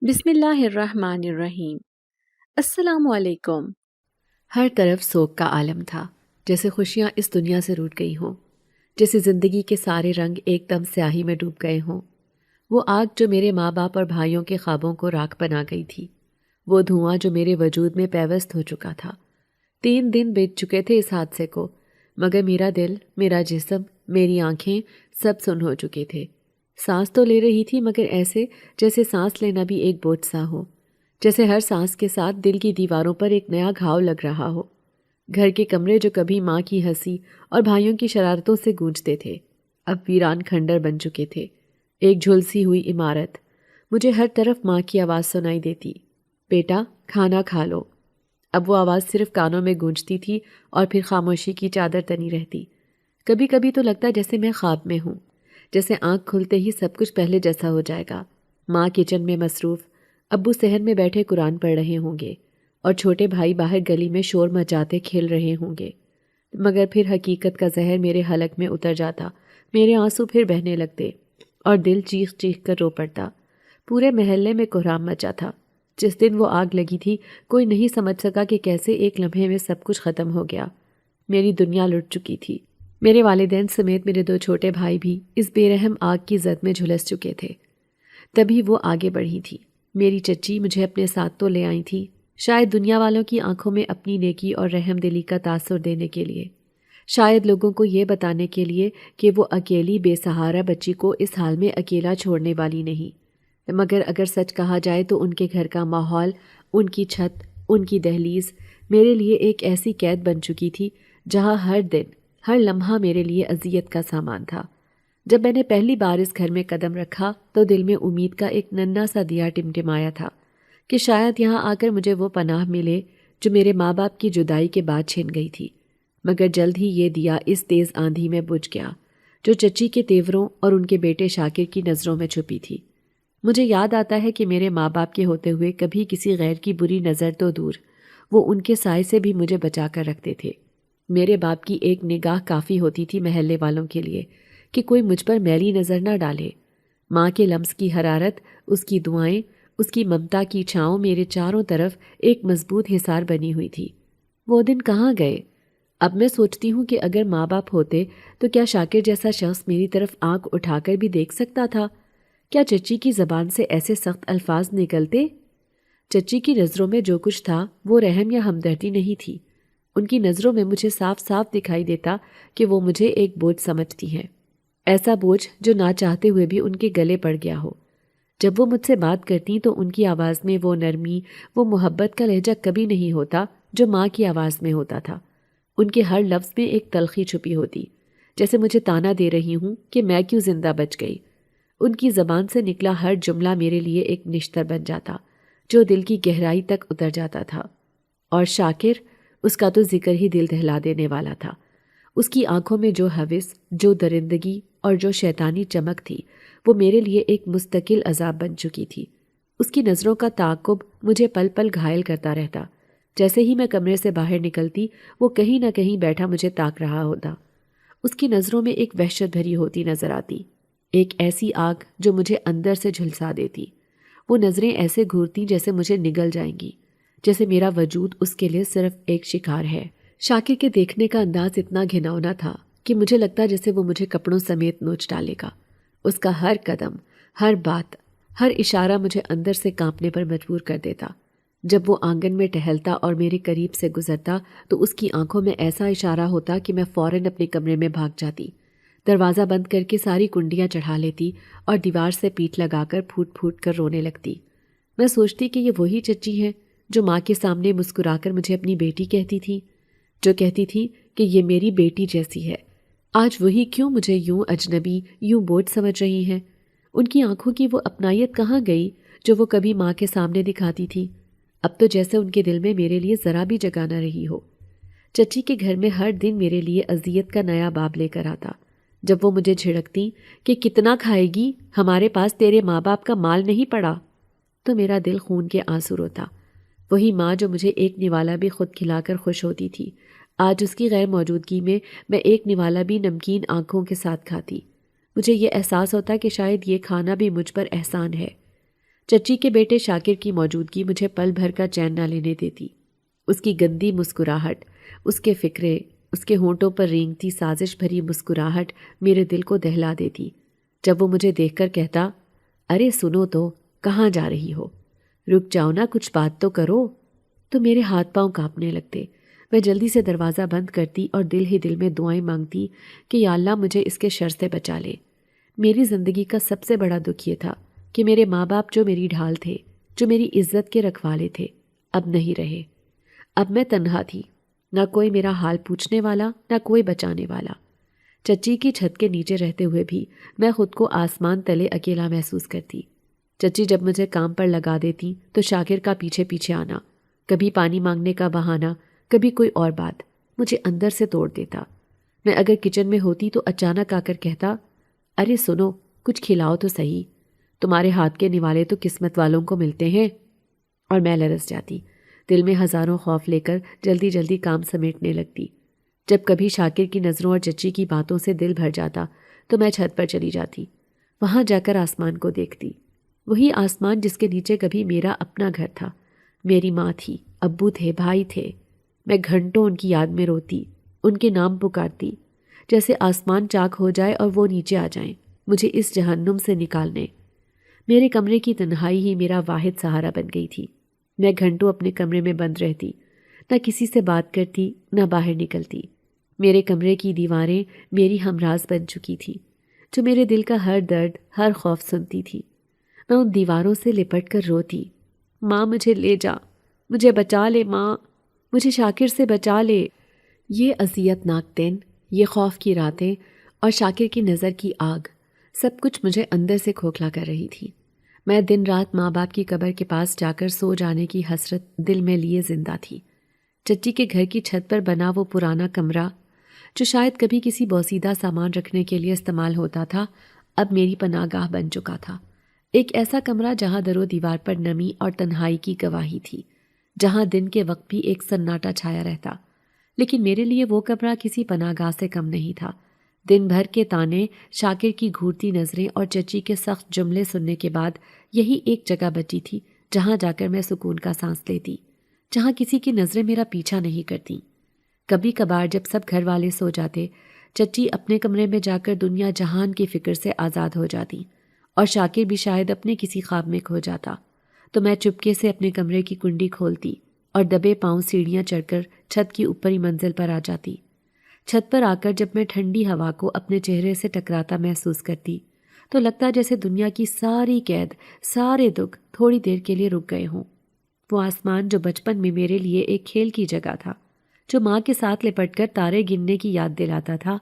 بسم اللہ الرحمن الرحیم۔ السلام علیکم۔ ہر طرف سوگ کا عالم تھا، جیسے خوشیاں اس دنیا سے روٹ گئی ہوں، جیسے زندگی کے سارے رنگ ایک دم سیاہی میں ڈوب گئے ہوں۔ وہ آگ جو میرے ماں باپ اور بھائیوں کے خوابوں کو راکھ بنا گئی تھی، وہ دھواں جو میرے وجود میں پیوست ہو چکا تھا۔ 3 دن بیت چکے تھے اس حادثے کو، مگر میرا دل، میرا جسم، میری آنکھیں سب سن ہو چکے تھے۔ سانس تو لے رہی تھی، مگر ایسے جیسے سانس لینا بھی ایک بوجھ سا ہو، جیسے ہر سانس کے ساتھ دل کی دیواروں پر ایک نیا گھاؤ لگ رہا ہو۔ گھر کے کمرے جو کبھی ماں کی ہنسی اور بھائیوں کی شرارتوں سے گونجتے تھے، اب ویران کھنڈر بن چکے تھے، ایک جھلسی ہوئی عمارت۔ مجھے ہر طرف ماں کی آواز سنائی دیتی، بیٹا کھانا کھا لو۔ اب وہ آواز صرف کانوں میں گونجتی تھی اور پھر خاموشی کی چادر تنی رہتی۔ کبھی کبھی تو لگتا جیسے میں خواب میں ہوں، جیسے آنکھ کھلتے ہی سب کچھ پہلے جیسا ہو جائے گا۔ ماں کچن میں مصروف، ابو صحن میں بیٹھے قرآن پڑھ رہے ہوں گے، اور چھوٹے بھائی باہر گلی میں شور مچاتے کھیل رہے ہوں گے۔ مگر پھر حقیقت کا زہر میرے حلق میں اتر جاتا، میرے آنسو پھر بہنے لگتے، اور دل چیخ چیخ کر رو پڑتا۔ پورے محلے میں کوہرام مچا تھا۔ جس دن وہ آگ لگی تھی، کوئی نہیں سمجھ سکا کہ کیسے ایک لمحے میں سب کچھ ختم ہو گیا۔ میری دنیا لٹ چکی تھی۔ میرے والدین سمیت میرے 2 چھوٹے بھائی بھی اس بے رحم آگ کی زد میں جھلس چکے تھے۔ تبھی وہ آگے بڑھی تھی۔ میری چچی مجھے اپنے ساتھ تو لے آئی تھی، شاید دنیا والوں کی آنکھوں میں اپنی نیکی اور رحم دلی کا تاثر دینے کے لیے، شاید لوگوں کو یہ بتانے کے لیے کہ وہ اکیلی بے سہارا بچی کو اس حال میں اکیلا چھوڑنے والی نہیں۔ مگر اگر سچ کہا جائے تو ان کے گھر کا ماحول، ان کی چھت، ان کی دہلیز میرے لیے ایک ایسی قید بن چکی تھی جہاں ہر دن، ہر لمحہ میرے لیے اذیت کا سامان تھا۔ جب میں نے پہلی بار اس گھر میں قدم رکھا تو دل میں امید کا ایک ننھا سا دیا ٹمٹمایا تھا کہ شاید یہاں آ کر مجھے وہ پناہ ملے جو میرے ماں باپ کی جدائی کے بعد چھن گئی تھی۔ مگر جلد ہی یہ دیا اس تیز آندھی میں بجھ گیا جو چچی کے تیوروں اور ان کے بیٹے شاکر کی نظروں میں چھپی تھی۔ مجھے یاد آتا ہے کہ میرے ماں باپ کے ہوتے ہوئے کبھی کسی غیر کی بری نظر تو دور، وہ ان کے سائے سے بھی مجھے بچا کر رکھتے تھے۔ میرے باپ کی ایک نگاہ کافی ہوتی تھی محلے والوں کے لیے کہ کوئی مجھ پر میلی نظر نہ ڈالے۔ ماں کے لمس کی حرارت، اس کی دعائیں، اس کی ممتا کی چھاؤں میرے چاروں طرف ایک مضبوط حصار بنی ہوئی تھی۔ وہ دن کہاں گئے؟ اب میں سوچتی ہوں کہ اگر ماں باپ ہوتے تو کیا شاکر جیسا شخص میری طرف آنکھ اٹھا کر بھی دیکھ سکتا تھا؟ کیا چچی کی زبان سے ایسے سخت الفاظ نکلتے؟ چچی کی نظروں میں جو کچھ تھا وہ رحم یا ہمدردی نہیں تھی۔ ان کی نظروں میں مجھے صاف صاف دکھائی دیتا کہ وہ مجھے ایک بوجھ سمجھتی ہیں، ایسا بوجھ جو نہ چاہتے ہوئے بھی ان کے گلے پڑ گیا ہو۔ جب وہ مجھ سے بات کرتی تو ان کی آواز میں وہ نرمی، وہ محبت کا لہجہ کبھی نہیں ہوتا جو ماں کی آواز میں ہوتا تھا۔ ان کے ہر لفظ میں ایک تلخی چھپی ہوتی، جیسے مجھے تانا دے رہی ہوں کہ میں کیوں زندہ بچ گئی۔ ان کی زبان سے نکلا ہر جملہ میرے لیے ایک نشتر بن جاتا جو دل کی گہرائی تک اتر جاتا تھا۔ اور شاکر، اس کا تو ذکر ہی دل دہلا دینے والا تھا۔ اس کی آنکھوں میں جو ہوس، جو درندگی اور جو شیطانی چمک تھی، وہ میرے لیے ایک مستقل عذاب بن چکی تھی۔ اس کی نظروں کا تعاقب مجھے پل پل گھائل کرتا رہتا۔ جیسے ہی میں کمرے سے باہر نکلتی، وہ کہیں نہ کہیں بیٹھا مجھے تاک رہا ہوتا۔ اس کی نظروں میں ایک وحشت بھری ہوتی نظر آتی، ایک ایسی آگ جو مجھے اندر سے جھلسا دیتی۔ وہ نظریں ایسے گھورتی جیسے مجھے نگل جائیں گی، جیسے میرا وجود اس کے لیے صرف ایک شکار ہے۔ شاکر کے دیکھنے کا انداز اتنا گھناؤنا تھا کہ مجھے لگتا جیسے وہ مجھے کپڑوں سمیت نوچ ڈالے گا۔ اس کا ہر قدم، ہر بات، ہر اشارہ مجھے اندر سے کانپنے پر مجبور کر دیتا۔ جب وہ آنگن میں ٹہلتا اور میرے قریب سے گزرتا تو اس کی آنکھوں میں ایسا اشارہ ہوتا کہ میں فوراً اپنے کمرے میں بھاگ جاتی، دروازہ بند کر کے ساری کنڈیاں چڑھا لیتی اور دیوار سے پیٹھ لگا کر پھوٹ پھوٹ کر رونے لگتی۔ میں سوچتی کہ یہ وہی چچی ہے جو ماں کے سامنے مسکرا کر مجھے اپنی بیٹی کہتی تھی، جو کہتی تھی کہ یہ میری بیٹی جیسی ہے۔ آج وہی کیوں مجھے یوں اجنبی، یوں بوجھ سمجھ رہی ہیں؟ ان کی آنکھوں کی وہ اپنائیت کہاں گئی جو وہ کبھی ماں کے سامنے دکھاتی تھی؟ اب تو جیسے ان کے دل میں میرے لیے ذرا بھی جگہ نہ رہی ہو۔ چچی کے گھر میں ہر دن میرے لیے اذیت کا نیا باب لے کر آتا۔ جب وہ مجھے جھڑکتی کہ کتنا کھائے گی، ہمارے پاس تیرے ماں باپ کا مال نہیں پڑا، تو میرا دل خون کے آنسو روتا۔ وہی ماں جو مجھے ایک نوالا بھی خود کھلا کر خوش ہوتی تھی، آج اس کی غیر موجودگی میں ایک نوالا بھی نمکین آنکھوں کے ساتھ کھاتی۔ مجھے یہ احساس ہوتا کہ شاید یہ کھانا بھی مجھ پر احسان ہے۔ چچی کے بیٹے شاکر کی موجودگی مجھے پل بھر کا چین نہ لینے دیتی۔ اس کی گندی مسکراہٹ، اس کے فکرے، اس کے ہونٹوں پر رینگتی سازش بھری مسکراہٹ میرے دل کو دہلا دیتی۔ جب وہ مجھے دیکھ کر کہتا، ارے سنو تو، کہاں جا رہی ہو؟ رک جاؤ نا، کچھ بات تو کرو، تو میرے ہاتھ پاؤں کانپنے لگتے۔ میں جلدی سے دروازہ بند کرتی اور دل ہی دل میں دعائیں مانگتی کہ یا اللہ مجھے اس کے شر سے بچا لے۔ میری زندگی کا سب سے بڑا دکھ یہ تھا کہ میرے ماں باپ جو میری ڈھال تھے، جو میری عزت کے رکھوالے تھے، اب نہیں رہے۔ اب میں تنہا تھی، نہ کوئی میرا حال پوچھنے والا، نہ کوئی بچانے والا۔ چچی کی چھت کے نیچے رہتے ہوئے بھی میں خود کو آسمان تلے اکیلا محسوس کرتی۔ چچی جب مجھے کام پر لگا دیتی تو شاکر کا پیچھے پیچھے آنا، کبھی پانی مانگنے کا بہانہ، کبھی کوئی اور بات، مجھے اندر سے توڑ دیتا۔ میں اگر کچن میں ہوتی تو اچانک آ کر کہتا، ارے سنو، کچھ کھلاؤ تو صحیح، تمہارے ہاتھ کے نوالے تو قسمت والوں کو ملتے ہیں۔ اور میں لرز جاتی، دل میں ہزاروں خوف لے کر جلدی جلدی کام سمیٹنے لگتی۔ جب کبھی شاکر کی نظروں اور چچی کی باتوں سے دل بھر جاتا تو میں چھت پر چلی جاتی، وہاں جا کر آسمان کو دیکھتی، وہی آسمان جس کے نیچے کبھی میرا اپنا گھر تھا، میری ماں تھی، ابو تھے، بھائی تھے۔ میں گھنٹوں ان کی یاد میں روتی، ان کے نام پکارتی، جیسے آسمان چاک ہو جائے اور وہ نیچے آ جائیں مجھے اس جہنم سے نکالنے۔ میرے کمرے کی تنہائی ہی میرا واحد سہارا بن گئی تھی۔ میں گھنٹوں اپنے کمرے میں بند رہتی، نہ کسی سے بات کرتی، نہ باہر نکلتی۔ میرے کمرے کی دیواریں میری ہمراز بن چکی تھی، جو میرے دل کا ہر درد، ہر خوف سنتی تھی۔ میں ان دیواروں سے لپٹ کر روتی، ماں مجھے لے جا، مجھے بچا لے ماں، مجھے شاکر سے بچا لے۔ یہ اذیت ناک دن، یہ خوف کی راتیں اور شاکر کی نظر کی آگ، سب کچھ مجھے اندر سے کھوکھلا کر رہی تھی۔ میں دن رات ماں باپ کی قبر کے پاس جا کر سو جانے کی حسرت دل میں لیے زندہ تھی۔ چچی کے گھر کی چھت پر بنا وہ پرانا کمرہ، جو شاید کبھی کسی بوسیدہ سامان رکھنے کے لیے استعمال ہوتا تھا، اب میری پناہ گاہ بن چکا تھا۔ ایک ایسا کمرہ جہاں در و دیوار پر نمی اور تنہائی کی گواہی تھی، جہاں دن کے وقت بھی ایک سناٹا چھایا رہتا، لیکن میرے لیے وہ کمرہ کسی پناہ گاہ سے کم نہیں تھا۔ دن بھر کے تانے، شاکر کی گھورتی نظریں اور چچی کے سخت جملے سننے کے بعد یہی ایک جگہ بچی تھی جہاں جا کر میں سکون کا سانس لیتی، جہاں کسی کی نظریں میرا پیچھا نہیں کرتی۔ کبھی کبھار جب سب گھر والے سو جاتے، چچی اپنے کمرے میں جا کر دنیا جہان کی فکر سے آزاد ہو جاتی، اور شاکر بھی شاید اپنے کسی خواب میں کھو جاتا، تو میں چپکے سے اپنے کمرے کی کنڈی کھولتی اور دبے پاؤں سیڑھیاں چڑھ کر چھت کی اوپری منزل پر آ جاتی۔ چھت پر آ کر جب میں ٹھنڈی ہوا کو اپنے چہرے سے ٹکراتا محسوس کرتی تو لگتا جیسے دنیا کی ساری قید، سارے دکھ تھوڑی دیر کے لیے رک گئے ہوں۔ وہ آسمان جو بچپن میں میرے لیے ایک کھیل کی جگہ تھا، جو ماں کے ساتھ لپٹ کر تارے گننے کی یاد دلاتا تھا،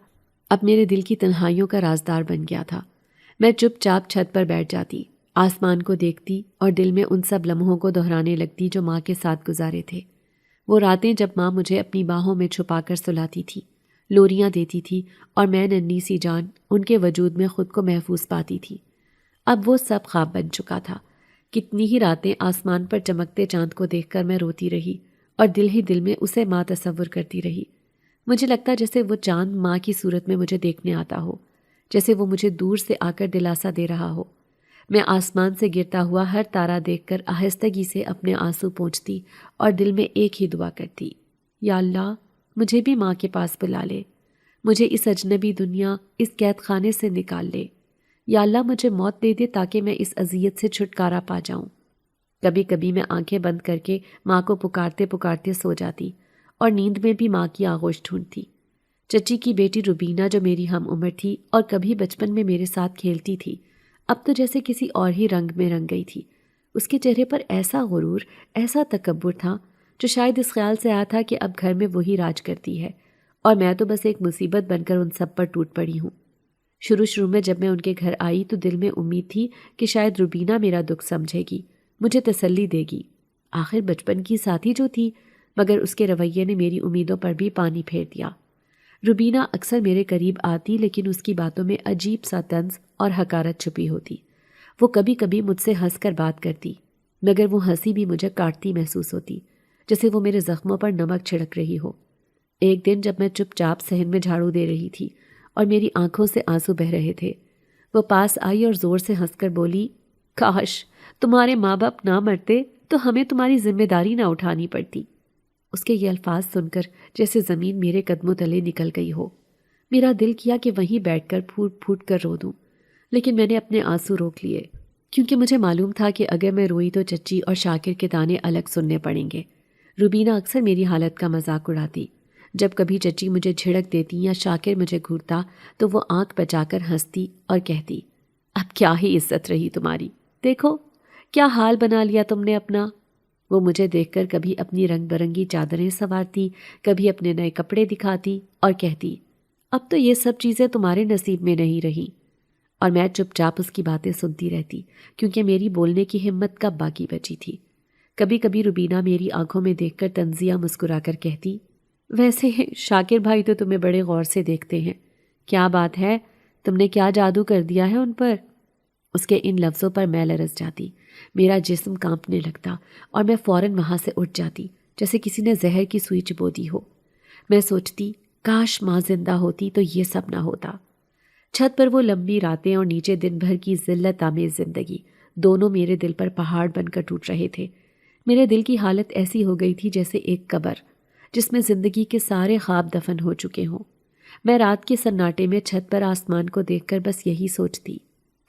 اب میرے دل کی تنہائیوں کا رازدار بن گیا تھا۔ میں چپ چاپ چھت پر بیٹھ جاتی، آسمان کو دیکھتی اور دل میں ان سب لمحوں کو دہرانے لگتی جو ماں کے ساتھ گزارے تھے۔ وہ راتیں جب ماں مجھے اپنی باہوں میں چھپا کر سلاتی تھی، لوریاں دیتی تھی، اور میں ننھی سی جان ان کے وجود میں خود کو محفوظ پاتی تھی۔ اب وہ سب خواب بن چکا تھا۔ کتنی ہی راتیں آسمان پر چمکتے چاند کو دیکھ کر میں روتی رہی اور دل ہی دل میں اسے ماں تصور کرتی رہی۔ مجھے لگتا جیسے وہ چاند ماں کی صورت میں مجھے دیکھنے آتا ہو، جیسے وہ مجھے دور سے آ کر دلاسا دے رہا ہو۔ میں آسمان سے گرتا ہوا ہر تارا دیکھ کر آہستگی سے اپنے آنسو پونچھتی اور دل میں ایک ہی دعا کرتی، یا اللہ مجھے بھی ماں کے پاس بلا لے، مجھے اس اجنبی دنیا، اس قید خانے سے نکال لے، یا اللہ مجھے موت دے دے تاکہ میں اس اذیت سے چھٹکارا پا جاؤں۔ کبھی کبھی میں آنکھیں بند کر کے ماں کو پکارتے پکارتے سو جاتی اور نیند میں بھی ماں کی آغوش ڈھونڈتی۔ چچی کی بیٹی روبینہ جو میری ہم عمر تھی اور کبھی بچپن میں میرے ساتھ کھیلتی تھی، اب تو جیسے کسی اور ہی رنگ میں رنگ گئی تھی۔ اس کے چہرے پر ایسا غرور، ایسا تکبر تھا جو شاید اس خیال سے آیا تھا کہ اب گھر میں وہی راج کرتی ہے اور میں تو بس ایک مصیبت بن کر ان سب پر ٹوٹ پڑی ہوں۔ شروع میں جب میں ان کے گھر آئی تو دل میں امید تھی کہ شاید روبینہ میرا دکھ سمجھے گی، مجھے تسلی دے گی، آخر بچپن کی ساتھی جو تھی، مگر اس کے رویے نے میری امیدوں پر بھی پانی پھیر دیا۔ روبینہ اکثر میرے قریب آتی لیکن اس کی باتوں میں عجیب سا طنز اور حقارت چھپی ہوتی۔ وہ کبھی کبھی مجھ سے ہنس کر بات کرتی، مگر وہ ہنسی بھی مجھے کاٹتی محسوس ہوتی، جیسے وہ میرے زخموں پر نمک چھڑک رہی ہو۔ ایک دن جب میں چپ چاپ صحن میں جھاڑو دے رہی تھی اور میری آنکھوں سے آنسو بہہ رہے تھے، وہ پاس آئی اور زور سے ہنس کر بولی، کاش تمہارے ماں باپ نہ مرتے تو ہمیں تمہاری ذمہ داری نہ اٹھانی پڑتی۔ اس کے یہ الفاظ سن کر جیسے زمین میرے قدموں تلے نکل گئی ہو۔ میرا دل کیا کہ وہیں بیٹھ کر پھوٹ پھوٹ کر رو دوں، لیکن میں نے اپنے آنسو روک لیے، کیونکہ مجھے معلوم تھا کہ اگر میں روئی تو چچی اور شاکر کے تانے الگ سننے پڑیں گے۔ روبینہ اکثر میری حالت کا مذاق اڑاتی۔ جب کبھی چچی مجھے جھڑک دیتی یا شاکر مجھے گھورتا تو وہ آنکھ بچا کر ہنستی اور کہتی، اب کیا ہی عزت رہی تمہاری، دیکھو کیا حال بنا لیا تم نے اپنا۔ وہ مجھے دیکھ کر کبھی اپنی رنگ برنگی چادریں سنوارتی، کبھی اپنے نئے کپڑے دکھاتی اور کہتی، اب تو یہ سب چیزیں تمہارے نصیب میں نہیں رہیں۔ اور میں چپ چاپ اس کی باتیں سنتی رہتی، کیونکہ میری بولنے کی ہمت کب باقی بچی تھی۔ کبھی کبھی روبینہ میری آنکھوں میں دیکھ کر طنزیہ مسکرا کر کہتی، ویسے شاکر بھائی تو تمہیں بڑے غور سے دیکھتے ہیں، کیا بات ہے، تم نے کیا جادو کر دیا ہے ان پر؟ اس کے ان لفظوں پر میں لرز جاتی، میرا جسم کانپنے لگتا اور میں فوراً وہاں سے اٹھ جاتی جیسے کسی نے زہر کی سوئی چبو دی ہو۔ میں سوچتی، کاش ماں زندہ ہوتی تو یہ سب نہ ہوتا۔ چھت پر وہ لمبی راتیں اور نیچے دن بھر کی ذلت آمیز زندگی، دونوں میرے دل پر پہاڑ بن کر ٹوٹ رہے تھے۔ میرے دل کی حالت ایسی ہو گئی تھی جیسے ایک قبر جس میں زندگی کے سارے خواب دفن ہو چکے ہوں۔ میں رات کے سناٹے میں چھت پر آسمان کو دیکھ کر بس یہی سوچتی،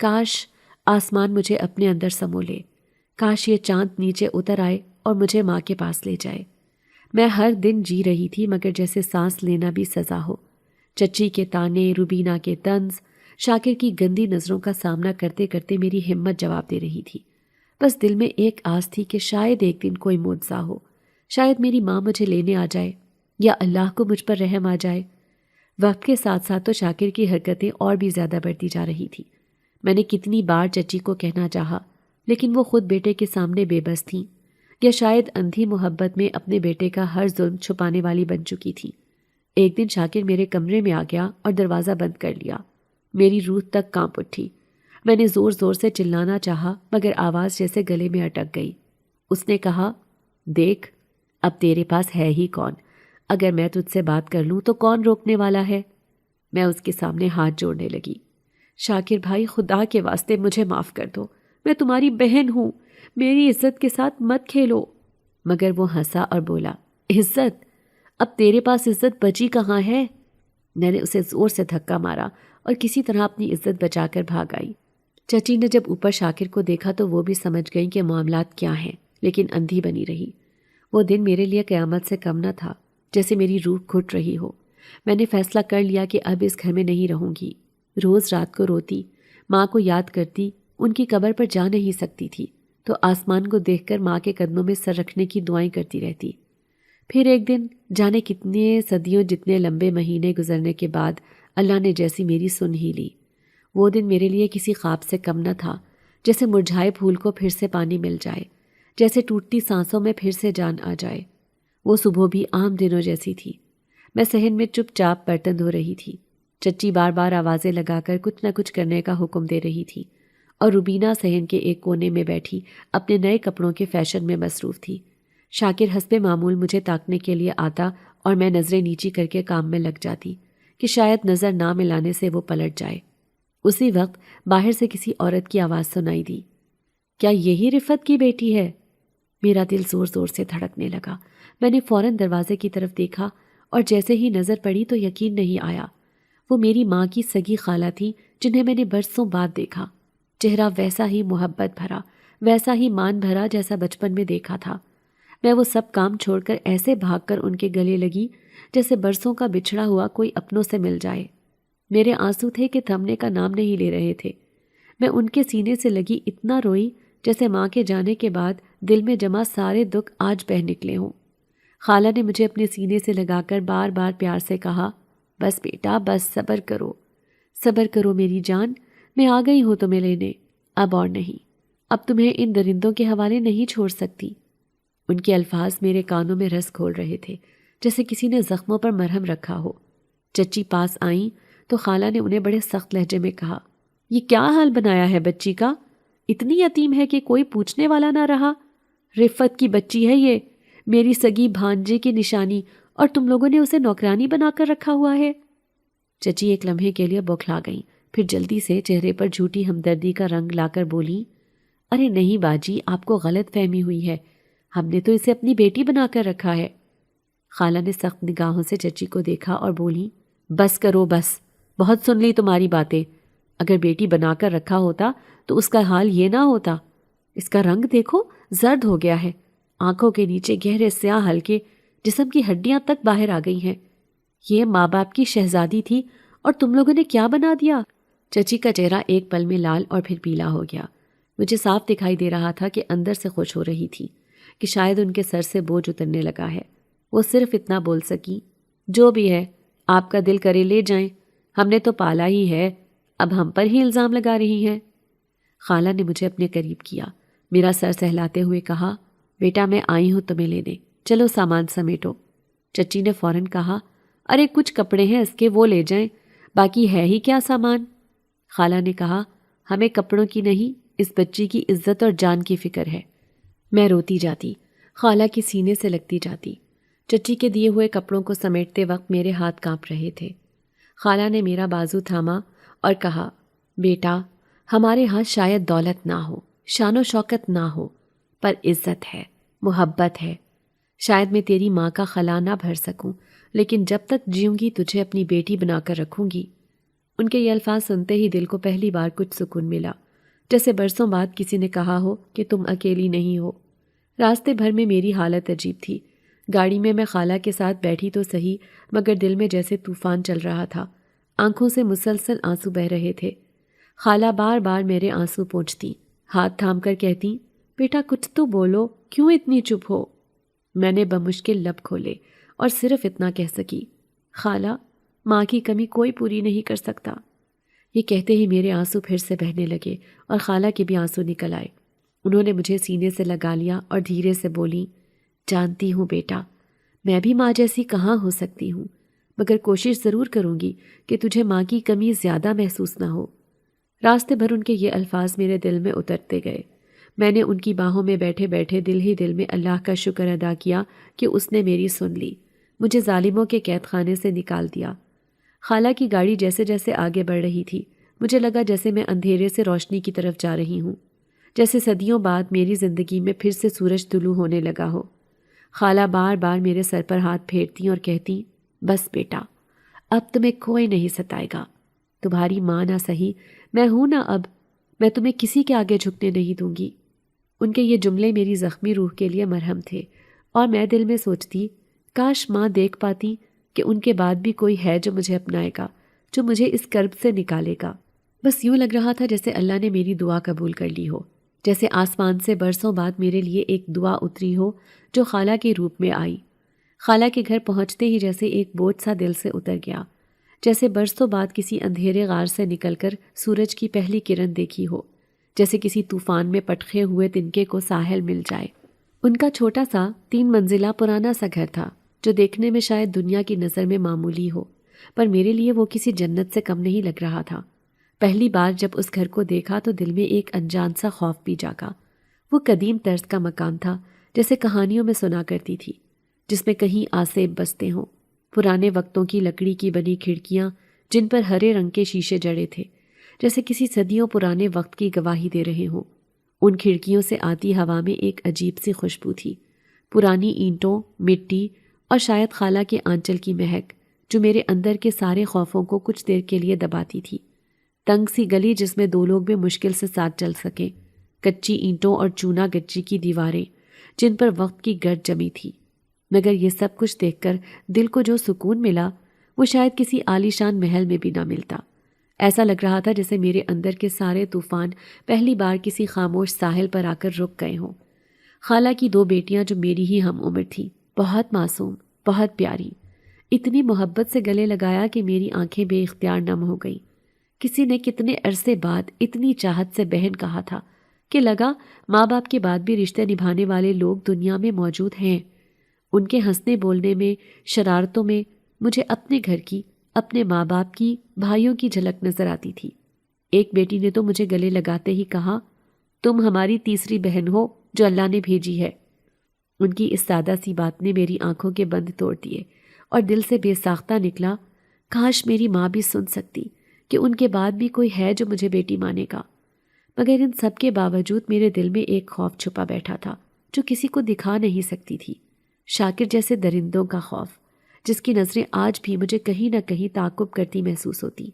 کاش آسمان مجھے اپنے اندر سمو لے، کاش یہ چاند نیچے اتر آئے اور مجھے ماں کے پاس لے جائے۔ میں ہر دن جی رہی تھی مگر جیسے سانس لینا بھی سزا ہو۔ چچی کے تانے، روبینہ کے طنز، شاکر کی گندی نظروں کا سامنا کرتے کرتے میری ہمت جواب دے رہی تھی۔ بس دل میں ایک آس تھی کہ شاید ایک دن کوئی معجزہ ہو، شاید میری ماں مجھے لینے آ جائے یا اللہ کو مجھ پر رحم آ جائے۔ وقت کے ساتھ ساتھ تو شاکر کی حرکتیں اور بھی زیادہ بڑھتی جا رہی تھی۔ میں نے کتنی بار چچی کو کہنا چاہا، لیکن وہ خود بیٹے کے سامنے بے بس تھیں، یا شاید اندھی محبت میں اپنے بیٹے کا ہر ظلم چھپانے والی بن چکی تھی۔ ایک دن شاکر میرے کمرے میں آ گیا اور دروازہ بند کر لیا۔ میری روح تک کانپ اٹھی۔ میں نے زور زور سے چلانا چاہا مگر آواز جیسے گلے میں اٹک گئی۔ اس نے کہا، دیکھ اب تیرے پاس ہے ہی کون، اگر میں تجھ سے بات کر لوں تو کون روکنے والا ہے؟ میں اس کے سامنے ہاتھ جوڑنے لگی۔ شاکر بھائی، خدا کے واسطے مجھے معاف کر دو، میں تمہاری بہن ہوں، میری عزت کے ساتھ مت کھیلو۔ مگر وہ ہنسا اور بولا، عزت؟ اب تیرے پاس عزت بچی کہاں ہے؟ میں نے اسے زور سے دھکا مارا اور کسی طرح اپنی عزت بچا کر بھاگ آئی۔ چچی نے جب اوپر شاکر کو دیکھا تو وہ بھی سمجھ گئی کہ معاملات کیا ہیں، لیکن اندھی بنی رہی۔ وہ دن میرے لیے قیامت سے کم نہ تھا، جیسے میری روح گھٹ رہی ہو۔ میں نے فیصلہ کر لیا کہ اب اس گھر میں نہیں رہوں گی۔ روز رات کو روتی، ماں کو یاد کرتی، ان کی قبر پر جا نہیں سکتی تھی تو آسمان کو دیکھ کر ماں کے قدموں میں سر رکھنے کی دعائیں کرتی رہتی۔ پھر ایک دن، جانے کتنے صدیوں جتنے لمبے مہینے گزرنے کے بعد، اللہ نے جیسی میری سن ہی لی۔ وہ دن میرے لیے کسی خواب سے کم نہ تھا، جیسے مرجھائے پھول کو پھر سے پانی مل جائے، جیسے ٹوٹتی سانسوں میں پھر سے جان آ جائے۔ وہ صبح بھی عام دنوں جیسی تھی۔ میں صحن میں چپ چاپ برتن دھو رہی تھی۔ چچی بار بار آوازیں لگا کر کچھ نہ کچھ کرنے کا حکم دے رہی تھی، اور روبینہ صحن کے ایک کونے میں بیٹھی اپنے نئے کپڑوں کے فیشن میں مصروف تھی۔ شاکر حسب معمول مجھے تاکنے کے لیے آتا اور میں نظریں نیچی کر کے کام میں لگ جاتی کہ شاید نظر نہ ملانے سے وہ پلٹ جائے۔ اسی وقت باہر سے کسی عورت کی آواز سنائی دی، کیا یہی رفت کی بیٹی ہے؟ میرا دل زور زور سے دھڑکنے لگا۔ میں نے فوراً دروازے کی طرف دیکھا اور جیسے ہی نظر پڑی تو یقین نہیں آیا۔ وہ میری ماں کی سگی خالہ تھی جنہیں میں نے برسوں بعد دیکھا۔ چہرہ ویسا ہی محبت بھرا، ویسا ہی مان بھرا جیسا بچپن میں دیکھا تھا۔ میں وہ سب کام چھوڑ کر ایسے بھاگ کر ان کے گلے لگی جیسے برسوں کا بچھڑا ہوا کوئی اپنوں سے مل جائے۔ میرے آنسو تھے کہ تھمنے کا نام نہیں لے رہے تھے۔ میں ان کے سینے سے لگی اتنا روئی جیسے ماں کے جانے کے بعد دل میں جمع سارے دکھ آج بہہ نکلے ہوں۔ خالہ نے مجھے اپنے سینے سے لگا کر بار بار پیار سے کہا، بس بیٹا بس، صبر کرو میری جان، میں آ گئی ہوں تمہیں لینے، اب اور نہیں، اب تمہیں ان درندوں کے حوالے نہیں چھوڑ سکتی۔ ان کے الفاظ میرے کانوں میں رس گھول رہے تھے، جیسے کسی نے زخموں پر مرہم رکھا ہو۔ چچی پاس آئیں تو خالہ نے انہیں بڑے سخت لہجے میں کہا، یہ کیا حال بنایا ہے بچی کا؟ اتنی یتیم ہے کہ کوئی پوچھنے والا نہ رہا۔ رفت کی بچی ہے یہ، میری سگی بھانجے کی نشانی، اور تم لوگوں نے اسے نوکرانی بنا کر رکھا ہوا ہے۔ چچی ایک لمحے کے لیے بوکھلا گئیں، پھر جلدی سے چہرے پر جھوٹی ہمدردی کا رنگ لا کر بولی، ارے نہیں باجی، آپ کو غلط فہمی ہوئی ہے، ہم نے تو اسے اپنی بیٹی بنا کر رکھا ہے۔ خالہ نے سخت نگاہوں سے چچی کو دیکھا اور بولی، بس کرو بس، بہت سن لی تمہاری باتیں۔ اگر بیٹی بنا کر رکھا ہوتا تو اس کا حال یہ نہ ہوتا۔ اس کا رنگ دیکھو، زرد ہو گیا ہے، آنکھوں کے نیچے گہرے سیاہ حلقے، جسم کی ہڈیاں تک باہر آ گئی ہیں۔ یہ ماں باپ کی شہزادی تھی اور تم لوگوں نے کیا بنا دیا؟ چچی کا چہرہ ایک پل میں لال اور پھر پیلا ہو گیا۔ مجھے صاف دکھائی دے رہا تھا کہ اندر سے خوش ہو رہی تھی کہ شاید ان کے سر سے بوجھ اترنے لگا ہے۔ وہ صرف اتنا بول سکی، جو بھی ہے، آپ کا دل کرے لے جائیں، ہم نے تو پالا ہی ہے، اب ہم پر ہی الزام لگا رہی ہیں۔ خالہ نے مجھے اپنے قریب کیا، میرا سر سہلاتے ہوئے کہا، بیٹا میں آئی ہوں تمہیں لینے، چلو سامان سمیٹو۔ چچی نے فوراً کہا، ارے کچھ کپڑے ہیں اس کے، وہ لے جائیں، باقی ہے ہی کیا سامان۔ خالہ نے کہا، ہمیں کپڑوں کی نہیں، اس بچی کی عزت اور جان کی فکر ہے۔ میں روتی جاتی، خالہ کی سینے سے لگتی جاتی۔ چچی کے دیے ہوئے کپڑوں کو سمیٹتے وقت میرے ہاتھ کانپ رہے تھے۔ خالہ نے میرا بازو تھاما اور کہا، بیٹا، ہمارے ہاں شاید دولت نہ ہو، شان و شوکت نہ ہو، پر عزت ہے، محبت ہے۔ شاید میں تیری ماں کا خلا نہ بھر سکوں، لیکن جب تک جیوں گی تجھے اپنی بیٹی بنا کر رکھوں گی۔ ان کے یہ الفاظ سنتے ہی دل کو پہلی بار کچھ سکون ملا، جیسے برسوں بعد کسی نے کہا ہو کہ تم اکیلی نہیں ہو۔ راستے بھر میں میری حالت عجیب تھی۔ گاڑی میں خالہ کے ساتھ بیٹھی تو صحیح، مگر دل میں جیسے طوفان چل رہا تھا، آنکھوں سے مسلسل آنسو بہہ رہے تھے۔ خالہ بار بار میرے آنسو پونچھتی، ہاتھ تھام کر کہتی، بیٹا کچھ تو بولو، کیوں اتنی چپ ہو؟ میں نے بمشکل لب کھولے اور صرف اتنا کہہ سکی، خالہ، ماں کی کمی کوئی پوری نہیں کر سکتا۔ یہ کہتے ہی میرے آنسو پھر سے بہنے لگے اور خالہ کے بھی آنسو نکل آئے۔ انہوں نے مجھے سینے سے لگا لیا اور دھیرے سے بولی، جانتی ہوں بیٹا، میں بھی ماں جیسی کہاں ہو سکتی ہوں، مگر کوشش ضرور کروں گی کہ تجھے ماں کی کمی زیادہ محسوس نہ ہو۔ راستے بھر ان کے یہ الفاظ میرے دل میں اترتے گئے۔ میں نے ان کی باہوں میں بیٹھے بیٹھے دل ہی دل میں اللہ کا شکر ادا کیا کہ اس نے میری سن لی، مجھے ظالموں کے قید خانے سے نکال دیا۔ خالہ کی گاڑی جیسے جیسے آگے بڑھ رہی تھی، مجھے لگا جیسے میں اندھیرے سے روشنی کی طرف جا رہی ہوں، جیسے صدیوں بعد میری زندگی میں پھر سے سورج طلوع ہونے لگا ہو۔ خالہ بار بار میرے سر پر ہاتھ پھیرتی اور کہتی، بس بیٹا، اب تمہیں کوئی نہیں ستائے گا، تمہاری ماں نہ سہی، میں ہوں نا، اب میں تمہیں کسی کے آگے جھکنے نہیں دوں گی۔ ان کے یہ جملے میری زخمی روح کے لیے مرہم تھے، اور میں دل میں سوچتی، کاش ماں دیکھ پاتی کہ ان کے بعد بھی کوئی ہے جو مجھے اپنائے گا، جو مجھے اس کرب سے نکالے گا۔ بس یوں لگ رہا تھا جیسے اللہ نے میری دعا قبول کر لی ہو، جیسے آسمان سے برسوں بعد میرے لیے ایک دعا اتری ہو جو خالہ کے روپ میں آئی۔ خالہ کے گھر پہنچتے ہی جیسے ایک بوجھ سا دل سے اتر گیا، جیسے برسوں بعد کسی اندھیرے غار سے نکل کر سورج کی پہلی کرن دیکھی ہو، جیسے کسی طوفان میں پٹخے ہوئے تنکے کو ساحل مل جائے۔ ان کا چھوٹا سا 3 منزلہ پرانا سا گھر تھا، جو دیکھنے میں شاید دنیا کی نظر میں معمولی ہو، پر میرے لیے وہ کسی جنت سے کم نہیں لگ رہا تھا۔ پہلی بار جب اس گھر کو دیکھا تو دل میں ایک انجان سا خوف بھی جاگا۔ وہ قدیم طرز کا مکان تھا، جیسے کہانیوں میں سنا کرتی تھی، جس میں کہیں آسیب بستے ہوں، پرانے وقتوں کی لکڑی کی بنی کھڑکیاں جن پر ہرے رنگ کے شیشے جڑے تھے، جیسے کسی صدیوں پرانے وقت کی گواہی دے رہے ہوں۔ ان کھڑکیوں سے آتی ہوا میں ایک عجیب سی خوشبو تھی، پرانی اینٹوں، مٹی اور شاید خالہ کے آنچل کی مہک، جو میرے اندر کے سارے خوفوں کو کچھ دیر کے لیے دباتی تھی۔ تنگ سی گلی جس میں 2 لوگ بھی مشکل سے ساتھ چل سکیں، کچی اینٹوں اور چونا گچی کی دیواریں جن پر وقت کی گرد جمی تھی، مگر یہ سب کچھ دیکھ کر دل کو جو سکون ملا وہ شاید کسی عالیشان محل میں بھی نہ ملتا۔ ایسا لگ رہا تھا جیسے میرے اندر کے سارے طوفان پہلی بار کسی خاموش ساحل پر آ کر رک گئے ہوں۔ خالہ کی 2 بیٹیاں جو میری ہی ہم عمر تھیں، بہت معصوم، بہت پیاری، اتنی محبت سے گلے لگایا کہ میری آنکھیں بے اختیار نم ہو گئیں۔ کسی نے کتنے عرصے بعد اتنی چاہت سے بہن کہا تھا کہ لگا ماں باپ کے بعد بھی رشتے نبھانے والے لوگ دنیا میں موجود ہیں۔ ان کے ہنسنے بولنے میں، شرارتوں میں مجھے اپنے گھر کی، اپنے ماں باپ کی، بھائیوں کی جھلک نظر آتی تھی۔ ایک بیٹی نے تو مجھے گلے لگاتے ہی کہا، تم ہماری تیسری بہن ہو جو اللہ نے بھیجی ہے۔ ان کی اس سادہ سی بات نے میری آنکھوں کے بند توڑ دیے اور دل سے بے ساختہ نکلا، کاش میری ماں بھی سن سکتی کہ ان کے بعد بھی کوئی ہے جو مجھے بیٹی مانے گا۔ مگر ان سب کے باوجود میرے دل میں ایک خوف چھپا بیٹھا تھا جو کسی کو دکھا نہیں سکتی تھی، شاکر جیسے درندوں کا خوف، جس کی نظریں آج بھی مجھے کہیں نہ کہیں تعقب کرتی محسوس ہوتی۔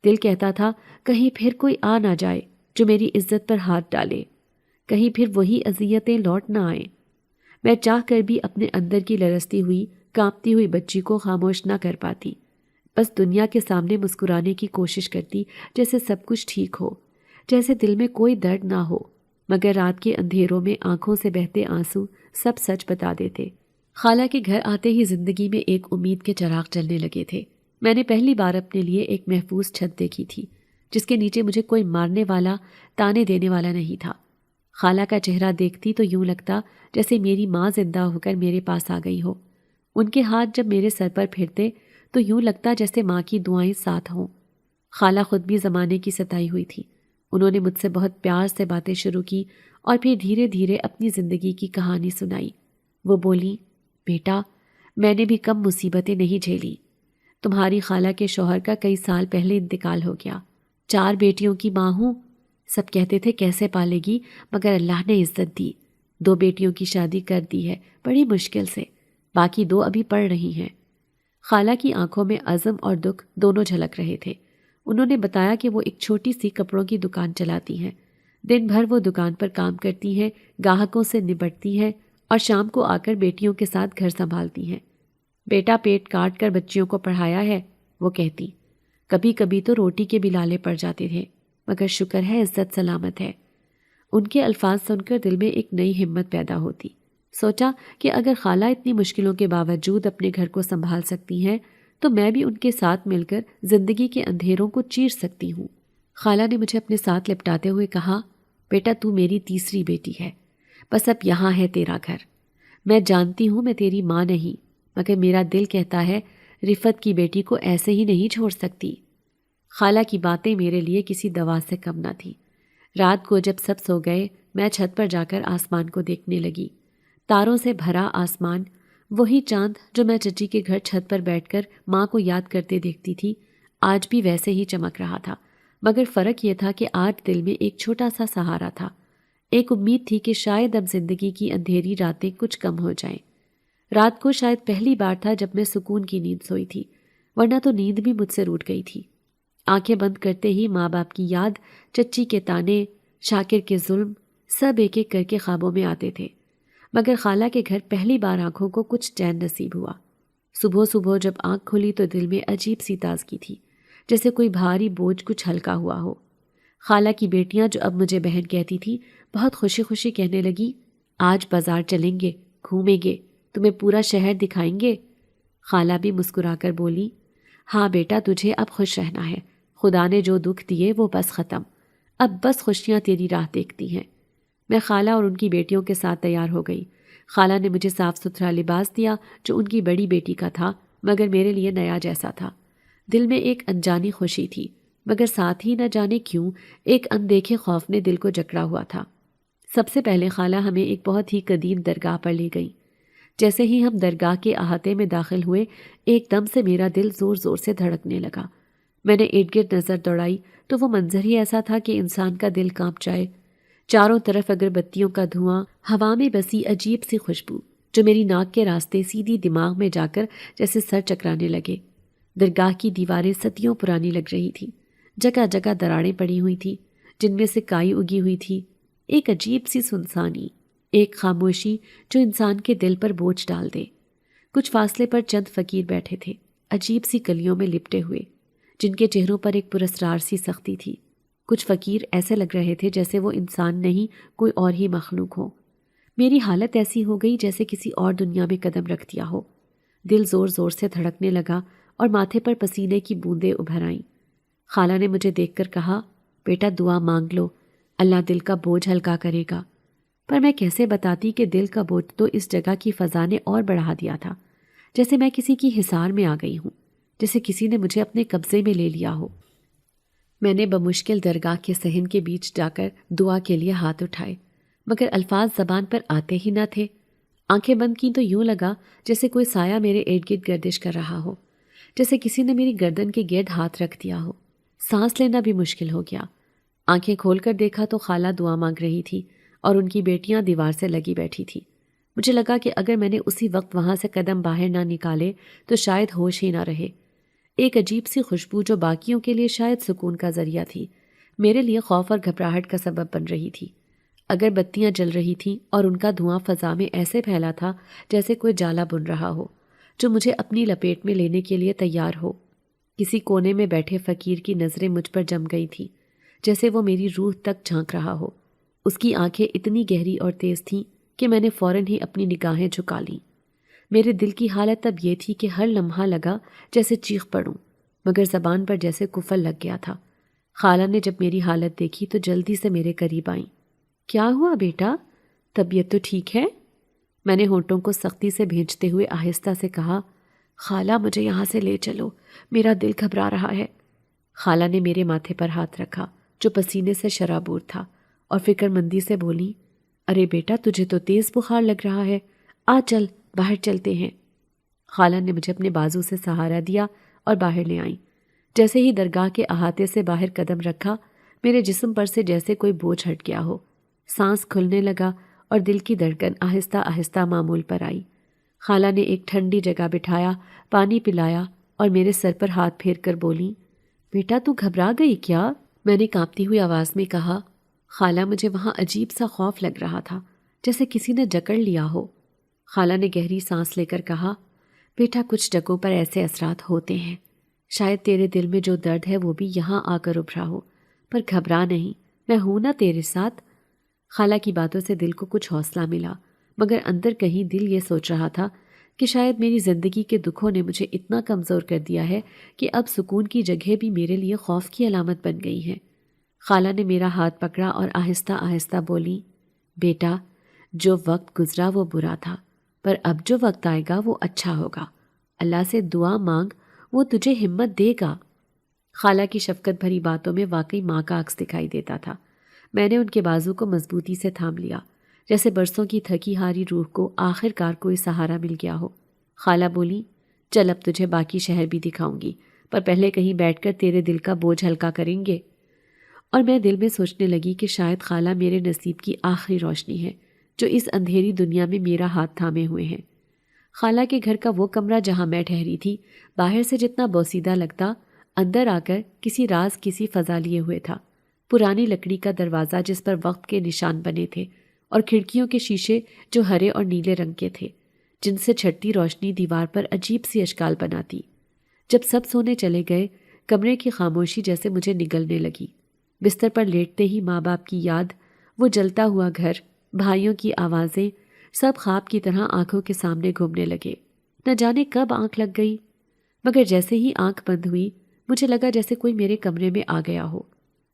دل کہتا تھا کہیں پھر کوئی آ نہ جائے جو میری عزت پر ہاتھ ڈالے، کہیں پھر وہی اذیتیں لوٹ نہ آئیں۔ میں چاہ کر بھی اپنے اندر کی لرزتی ہوئی کانپتی ہوئی بچی کو خاموش نہ کر پاتی، بس دنیا کے سامنے مسکرانے کی کوشش کرتی جیسے سب کچھ ٹھیک ہو، جیسے دل میں کوئی درد نہ ہو، مگر رات کے اندھیروں میں آنکھوں سے بہتے آنسو سب سچ بتا دیتے۔ خالہ کے گھر آتے ہی زندگی میں ایک امید کے چراغ جلنے لگے تھے۔ میں نے پہلی بار اپنے لیے ایک محفوظ چھت دیکھی تھی جس کے نیچے مجھے کوئی مارنے والا، تانے دینے والا نہیں تھا۔ خالہ کا چہرہ دیکھتی تو یوں لگتا جیسے میری ماں زندہ ہو کر میرے پاس آ گئی ہو۔ ان کے ہاتھ جب میرے سر پر پھرتے تو یوں لگتا جیسے ماں کی دعائیں ساتھ ہوں۔ خالہ خود بھی زمانے کی ستائی ہوئی تھی۔ انہوں نے مجھ سے بہت پیار سے باتیں شروع کی اور پھر دھیرے دھیرے اپنی زندگی کی کہانی سنائی۔ وہ بولی، بیٹا، میں نے بھی کم مصیبتیں نہیں جھیلی۔ تمہاری خالہ کے شوہر کا کئی سال پہلے انتقال ہو گیا۔ 4 بیٹیوں کی ماں ہوں۔ سب کہتے تھے کیسے پالے گی، مگر اللہ نے عزت دی۔ 2 بیٹیوں کی شادی کر دی ہے، بڑی مشکل سے، باقی 2 ابھی پڑھ رہی ہیں۔ خالہ کی آنکھوں میں عزم اور دکھ دونوں جھلک رہے تھے۔ انہوں نے بتایا کہ وہ ایک چھوٹی سی کپڑوں کی دکان چلاتی ہیں۔ دن بھر وہ دکان پر کام کرتی ہیں، گاہکوں سے نبٹتی ہیں اور شام کو آ کر بیٹیوں کے ساتھ گھر سنبھالتی ہیں۔ بیٹا پیٹ کاٹ کر بچیوں کو پڑھایا ہے، وہ کہتی۔ کبھی کبھی تو روٹی کے بھی لالے پڑ جاتے تھے، مگر شکر ہے عزت سلامت ہے۔ ان کے الفاظ سن کر دل میں ایک نئی ہمت پیدا ہوتی۔ سوچا کہ اگر خالہ اتنی مشکلوں کے باوجود اپنے گھر کو سنبھال سکتی ہیں تو میں بھی ان کے ساتھ مل کر زندگی کے اندھیروں کو چیر سکتی ہوں۔ خالہ نے مجھے اپنے ساتھ لپٹاتے ہوئے کہا، بیٹا تو میری تیسری بیٹی ہے، بس اب یہاں ہے تیرا گھر۔ میں جانتی ہوں میں تیری ماں نہیں، مگر میرا دل کہتا ہے رفت کی بیٹی کو ایسے ہی نہیں چھوڑ سکتی۔ خالہ کی باتیں میرے لیے کسی دوا سے کم نہ تھی۔ رات کو جب سب سو گئے میں چھت پر جا کر آسمان کو دیکھنے لگی۔ تاروں سے بھرا آسمان، وہی چاند جو میں چچی کے گھر چھت پر بیٹھ کر ماں کو یاد کرتے دیکھتی تھی، آج بھی ویسے ہی چمک رہا تھا، مگر فرق یہ تھا کہ آج دل میں ایک چھوٹا سا سہارا تھا، ایک امید تھی کہ شاید اب زندگی کی اندھیری راتیں کچھ کم ہو جائیں۔ رات کو شاید پہلی بار تھا جب میں سکون کی نیند سوئی تھی، ورنہ تو نیند بھی مجھ سے روٹ گئی تھی۔ آنکھیں بند کرتے ہی ماں باپ کی یاد، چچی کے تانے، شاکر کے ظلم، سب ایک ایک کر کے خوابوں میں آتے تھے، مگر خالہ کے گھر پہلی بار آنکھوں کو کچھ چین نصیب ہوا۔ صبح صبح جب آنکھ کھلی تو دل میں عجیب سی تازگی تھی، جیسے کوئی بھاری بوجھ کچھ ہلکا ہوا ہو۔ خالہ کی بیٹیاں جو اب مجھے بہن کہتی تھی بہت خوشی خوشی کہنے لگی، آج بازار چلیں گے، گھومیں گے، تمہیں پورا شہر دکھائیں گے۔ خالہ بھی مسکرا کر بولی، ہاں بیٹا تجھے اب خوش رہنا ہے، خدا نے جو دکھ دیے وہ بس ختم، اب بس خوشیاں تیری راہ دیکھتی ہیں۔ میں خالہ اور ان کی بیٹیوں کے ساتھ تیار ہو گئی۔ خالہ نے مجھے صاف ستھرا لباس دیا جو ان کی بڑی بیٹی کا تھا، مگر میرے لیے نیا جیسا تھا۔ دل میں ایک انجانی خوشی تھی، مگر ساتھ ہی نہ جانے کیوں ایک اندیکھے خوف نے دل کو جکڑا ہوا تھا۔ سب سے پہلے خالہ ہمیں ایک بہت ہی قدیم درگاہ پر لے گئی۔ جیسے ہی ہم درگاہ کے احاطے میں داخل ہوئے، ایک دم سے میرا دل زور زور سے دھڑکنے لگا۔ میں نے ارد گرد نظر دوڑائی تو وہ منظر ہی ایسا تھا کہ انسان کا دل کانپ جائے۔ چاروں طرف اگر بتیوں کا دھواں، ہوا میں بسی عجیب سی خوشبو جو میری ناک کے راستے سیدھی دماغ میں جا کر جیسے سر چکرانے لگے۔ درگاہ کی دیواریں صدیوں پرانی لگ رہی تھی، جگہ جگہ دراڑیں پڑی ہوئی تھی جن میں سے کائی اگی ہوئی تھی۔ ایک عجیب سی سنسانی، ایک خاموشی جو انسان کے دل پر بوجھ ڈال دے۔ کچھ فاصلے پر چند فقیر بیٹھے تھے، عجیب سی کلیوں میں لپٹے ہوئے، جن کے چہروں پر ایک پراسرار سی سختی تھی۔ کچھ فقیر ایسے لگ رہے تھے جیسے وہ انسان نہیں کوئی اور ہی مخلوق ہو۔ میری حالت ایسی ہو گئی جیسے کسی اور دنیا میں قدم رکھ دیا ہو۔ دل زور زور سے دھڑکنے لگا اور ماتھے پر پسینے کی بوندیں ابھر آئیں۔ خالہ نے مجھے دیکھ کر کہا، بیٹا دعا مانگ لو، اللہ دل کا بوجھ ہلکا کرے گا۔ پر میں کیسے بتاتی کہ دل کا بوجھ تو اس جگہ کی فضا نے اور بڑھا دیا تھا، جیسے میں کسی کی حصار میں آ گئی ہوں، جیسے کسی نے مجھے اپنے قبضے میں لے لیا ہو۔ میں نے بمشکل درگاہ کے صحن کے بیچ جا کر دعا کے لیے ہاتھ اٹھائے، مگر الفاظ زبان پر آتے ہی نہ تھے۔ آنکھیں بند کی تو یوں لگا جیسے کوئی سایہ میرے ارد گرد گردش کر رہا ہو، جیسے کسی نے میری گردن کے گرد ہاتھ رکھ دیا ہو۔ سانس لینا بھی مشکل ہو گیا۔ آنکھیں کھول کر دیکھا تو خالہ دعا مانگ رہی تھی اور ان کی بیٹیاں دیوار سے لگی بیٹھی تھی۔ مجھے لگا کہ اگر میں نے اسی وقت وہاں سے قدم باہر نہ نکالے تو شاید ہوش ہی نہ رہے۔ ایک عجیب سی خوشبو جو باقیوں کے لیے شاید سکون کا ذریعہ تھی، میرے لیے خوف اور گھبراہٹ کا سبب بن رہی تھی۔ اگر بتیاں جل رہی تھیں اور ان کا دھواں فضا میں ایسے پھیلا تھا جیسے کوئی جالا بن رہا ہو جو مجھے اپنی لپیٹ میں لینے کے لیے تیار ہو۔ کسی کونے میں بیٹھے فقیر کی نظریں مجھ پر جم گئی تھیں، جیسے وہ میری روح تک جھانک رہا ہو۔ اس کی آنکھیں اتنی گہری اور تیز تھیں کہ میں نے فوراً ہی اپنی نگاہیں جھکا لیں۔ میرے دل کی حالت اب یہ تھی کہ ہر لمحہ لگا جیسے چیخ پڑوں، مگر زبان پر جیسے قفل لگ گیا تھا۔ خالہ نے جب میری حالت دیکھی تو جلدی سے میرے قریب آئیں۔ کیا ہوا بیٹا؟ طبیعت تو ٹھیک ہے؟ میں نے ہونٹوں کو سختی سے بھینچتے ہوئے آہستہ سے کہا، خالہ مجھے یہاں سے لے چلو، میرا دل گھبرا رہا ہے۔ خالہ نے میرے ماتھے پر ہاتھ رکھا جو پسینے سے شرابور تھا اور فکر مندی سے بولی، ارے بیٹا تجھے تو تیز بخار لگ رہا ہے، آ چل باہر چلتے ہیں۔ خالہ نے مجھے اپنے بازو سے سہارا دیا اور باہر لے آئیں۔ جیسے ہی درگاہ کے احاطے سے باہر قدم رکھا، میرے جسم پر سے جیسے کوئی بوجھ ہٹ گیا ہو۔ سانس کھلنے لگا اور دل کی دھڑکن آہستہ آہستہ معمول پر آئی۔ خالہ نے ایک ٹھنڈی جگہ بٹھایا، پانی پلایا اور میرے سر پر ہاتھ پھیر کر بولی، بیٹا تو گھبرا گئی کیا؟ میں نے کانپتی ہوئی آواز میں کہا، خالہ مجھے وہاں عجیب سا خوف لگ رہا تھا، جیسے کسی نے جکڑ لیا ہو۔ خالہ نے گہری سانس لے کر کہا، بیٹا کچھ جگہوں پر ایسے اثرات ہوتے ہیں، شاید تیرے دل میں جو درد ہے وہ بھی یہاں آ کر ابھرا ہو، پر گھبرا نہیں، میں ہوں نا تیرے ساتھ۔ خالہ کی باتوں سے دل کو کچھ حوصلہ ملا، مگر اندر کہیں دل یہ سوچ رہا تھا کہ شاید میری زندگی کے دکھوں نے مجھے اتنا کمزور کر دیا ہے کہ اب سکون کی جگہ بھی میرے لیے خوف کی علامت بن گئی ہے۔ خالہ نے میرا ہاتھ پکڑا اور آہستہ آہستہ بولی، بیٹا جو وقت گزرا وہ برا تھا، پر اب جو وقت آئے گا وہ اچھا ہوگا، اللہ سے دعا مانگ، وہ تجھے ہمت دے گا۔ خالہ کی شفقت بھری باتوں میں واقعی ماں کا عکس دکھائی دیتا تھا۔ میں نے ان کے بازو کو مضبوطی سے تھام لیا، جیسے برسوں کی تھکی ہاری روح کو آخر کار کوئی سہارا مل گیا ہو۔ خالہ بولی، چل اب تجھے باقی شہر بھی دکھاؤں گی، پر پہلے کہیں بیٹھ کر تیرے دل کا بوجھ ہلکا کریں گے۔ اور میں دل میں سوچنے لگی کہ شاید خالہ میرے نصیب کی آخری روشنی ہے جو اس اندھیری دنیا میں میرا ہاتھ تھامے ہوئے ہیں۔ خالہ کے گھر کا وہ کمرہ جہاں میں ٹھہری تھی باہر سے جتنا بوسیدہ لگتا، اندر آ کر کسی راز کسی فضا لیے ہوئے تھا۔ پرانی لکڑی کا دروازہ جس پر وقت کے نشان بنے تھے اور کھڑکیوں کے شیشے جو ہرے اور نیلے رنگ کے تھے، جن سے چھٹتی روشنی دیوار پر عجیب سی اشکال بناتی۔ جب سب سونے چلے گئے، کمرے کی خاموشی جیسے مجھے نگلنے لگی۔ بستر پر لیٹتے ہی ماں باپ کی یاد، وہ جلتا ہوا گھر، بھائیوں کی آوازیں، سب خواب کی طرح آنکھوں کے سامنے گھومنے لگے۔ نہ جانے کب آنکھ لگ گئی، مگر جیسے ہی آنکھ بند ہوئی مجھے لگا جیسے کوئی میرے کمرے میں آ گیا ہو۔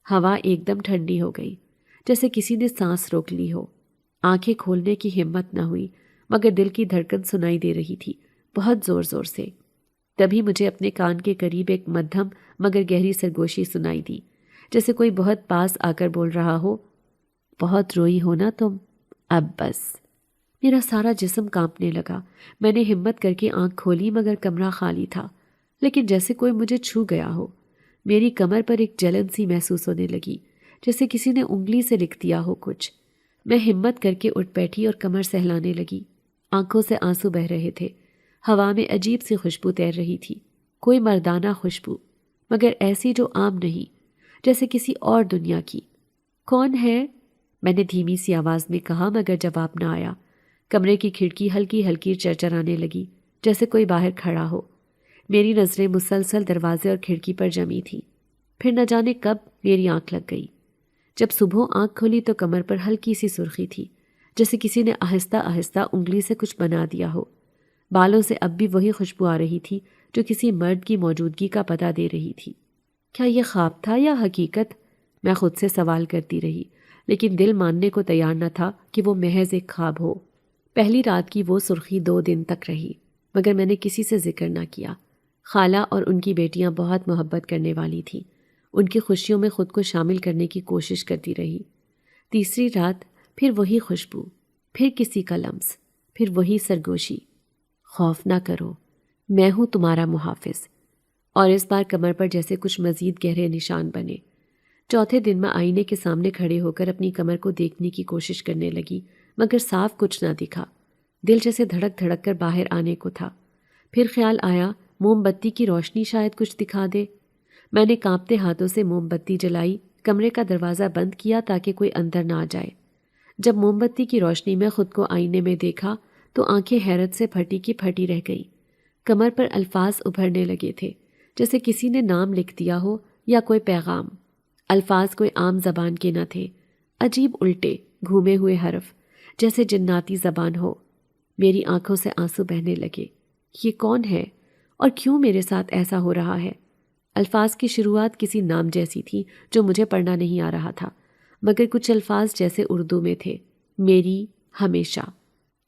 ہوا ایک دم ٹھنڈی ہو گئی، جیسے کسی نے سانس روک لی ہو۔ آنکھیں کھولنے کی ہمت نہ ہوئی، مگر دل کی دھڑکن سنائی دے رہی تھی، بہت زور زور سے۔ تبھی مجھے اپنے کان کے قریب ایک مدھم مگر گہری سرگوشی سنائی دی، جیسے کوئی بہت پاس آ کر بول رہا ہو، بہت روئی ہو نا تم، اب بس۔ میرا سارا جسم کانپنے لگا۔ میں نے ہمت کر کے آنکھ کھولی مگر کمرہ خالی تھا، لیکن جیسے کوئی مجھے چھو گیا ہو۔ میری کمر پر ایک جلن سی محسوس ہونے لگی، جیسے کسی نے انگلی سے لکھ دیا ہو کچھ۔ میں ہمت کر کے اٹھ بیٹھی اور کمر سہلانے لگی۔ آنکھوں سے آنسو بہہ رہے تھے۔ ہوا میں عجیب سی خوشبو تیر رہی تھی، کوئی مردانہ خوشبو، مگر ایسی جو عام نہیں، جیسے کسی اور دنیا کی۔ کون ہے؟ میں نے دھیمی سی آواز میں کہا، مگر جواب نہ آیا۔ کمرے کی کھڑکی ہلکی ہلکی چرچرانے لگی، جیسے کوئی باہر کھڑا ہو۔ میری نظریں مسلسل دروازے اور کھڑکی پر جمی تھیں۔ پھر نہ جانے کب میری آنکھ لگ گئی۔ جب صبح آنکھ کھولی تو کمر پر ہلکی سی سرخی تھی، جیسے کسی نے آہستہ آہستہ انگلی سے کچھ بنا دیا ہو۔ بالوں سے اب بھی وہی خوشبو آ رہی تھی جو کسی مرد کی موجودگی کا پتہ دے رہی تھی۔ کیا یہ خواب تھا یا حقیقت؟ میں خود سے سوال کرتی رہی، لیکن دل ماننے کو تیار نہ تھا کہ وہ محض ایک خواب ہو۔ پہلی رات کی وہ سرخی 2 دن تک رہی، مگر میں نے کسی سے ذکر نہ کیا۔ خالہ اور ان کی بیٹیاں بہت محبت کرنے والی تھیں، ان کی خوشیوں میں خود کو شامل کرنے کی کوشش کرتی رہی۔ تیسری رات پھر وہی خوشبو، پھر کسی کا لمس، پھر وہی سرگوشی، خوف نہ کرو، میں ہوں تمہارا محافظ۔ اور اس بار کمر پر جیسے کچھ مزید گہرے نشان بنے۔ چوتھے دن میں آئینے کے سامنے کھڑے ہو کر اپنی کمر کو دیکھنے کی کوشش کرنے لگی، مگر صاف کچھ نہ دکھا۔ دل جیسے دھڑک دھڑک کر باہر آنے کو تھا۔ پھر خیال آیا موم بتی کی روشنی شاید کچھ دکھا دے۔ میں نے کانپتے ہاتھوں سے موم بتی جلائی، کمرے کا دروازہ بند کیا تاکہ کوئی اندر نہ آ جائے۔ جب موم بتی کی روشنی میں خود کو آئینے میں دیکھا تو آنکھیں حیرت سے پھٹی کی پھٹی رہ گئی۔ کمر پر الفاظ ابھرنے لگے تھے، جیسے کسی نے نام لکھ دیا ہو یا کوئی پیغام۔ الفاظ کوئی عام زبان کے نہ تھے، عجیب الٹے گھومے ہوئے حرف، جیسے جناتی زبان ہو۔ میری آنکھوں سے آنسو بہنے لگے۔ یہ کون ہے اور کیوں میرے ساتھ ایسا ہو رہا ہے؟ الفاظ کی شروعات کسی نام جیسی تھی جو مجھے پڑھنا نہیں آ رہا تھا، مگر کچھ الفاظ جیسے اردو میں تھے، میری، ہمیشہ۔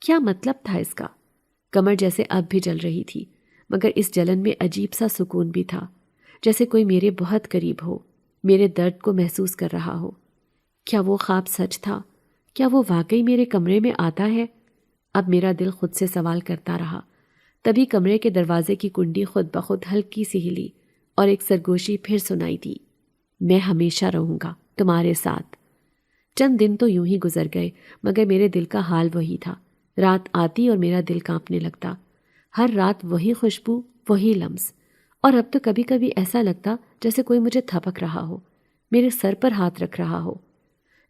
کیا مطلب تھا اس کا؟ کمر جیسے اب بھی جل رہی تھی، مگر اس جلن میں عجیب سا سکون بھی تھا، جیسے کوئی میرے بہت قریب ہو، میرے درد کو محسوس کر رہا ہو۔ کیا وہ خواب سچ تھا؟ کیا وہ واقعی میرے کمرے میں آتا ہے؟ اب میرا دل خود سے سوال کرتا رہا۔ تبھی کمرے کے دروازے کی کنڈی خود بخود ہلکی سی ہلی اور ایک سرگوشی پھر سنائی دی، میں ہمیشہ رہوں گا تمہارے ساتھ۔ چند دن تو یوں ہی گزر گئے، مگر میرے دل کا حال وہی تھا۔ رات آتی اور میرا دل کانپنے لگتا، ہر رات وہی خوشبو، وہی لمس، اور اب تو کبھی کبھی ایسا لگتا جیسے کوئی مجھے تھپک رہا ہو، میرے سر پر ہاتھ رکھ رہا ہو۔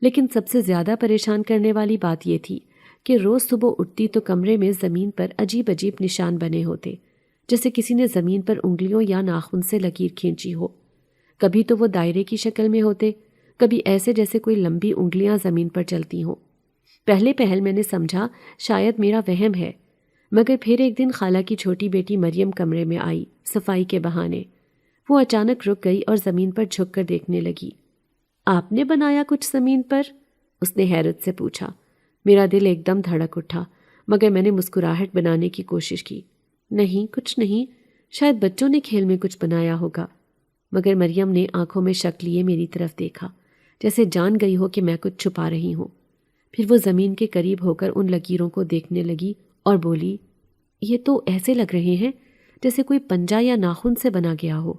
لیکن سب سے زیادہ پریشان کرنے والی بات یہ تھی کہ روز صبح اٹھتی تو کمرے میں زمین پر عجیب عجیب نشان بنے ہوتے، جیسے کسی نے زمین پر انگلیوں یا ناخن سے لکیر کھینچی ہو۔ کبھی تو وہ دائرے کی شکل میں ہوتے، کبھی ایسے جیسے کوئی لمبی انگلیاں زمین پر چلتی ہوں۔ پہلے پہل میں نے سمجھا شاید میرا وہم ہے، مگر پھر ایک دن خالہ کی چھوٹی بیٹی مریم کمرے میں آئی صفائی کے بہانے۔ وہ اچانک رک گئی اور زمین پر جھک کر دیکھنے لگی۔ آپ نے بنایا کچھ زمین پر؟ اس نے حیرت سے پوچھا۔ میرا دل ایک دم دھڑک اٹھا، مگر میں نے مسکراہٹ بنانے کی کوشش کی۔ نہیں، کچھ نہیں، شاید بچوں نے کھیل میں کچھ بنایا ہوگا۔ مگر مریم نے آنکھوں میں شک لیے میری طرف دیکھا، جیسے جان گئی ہو کہ میں کچھ چھپا رہی ہوں۔ پھر وہ زمین کے قریب ہو کر ان لکیروں کو دیکھنے لگی اور بولی، یہ تو ایسے لگ رہے ہیں جیسے کوئی پنجہ یا ناخن سے بنا گیا ہو۔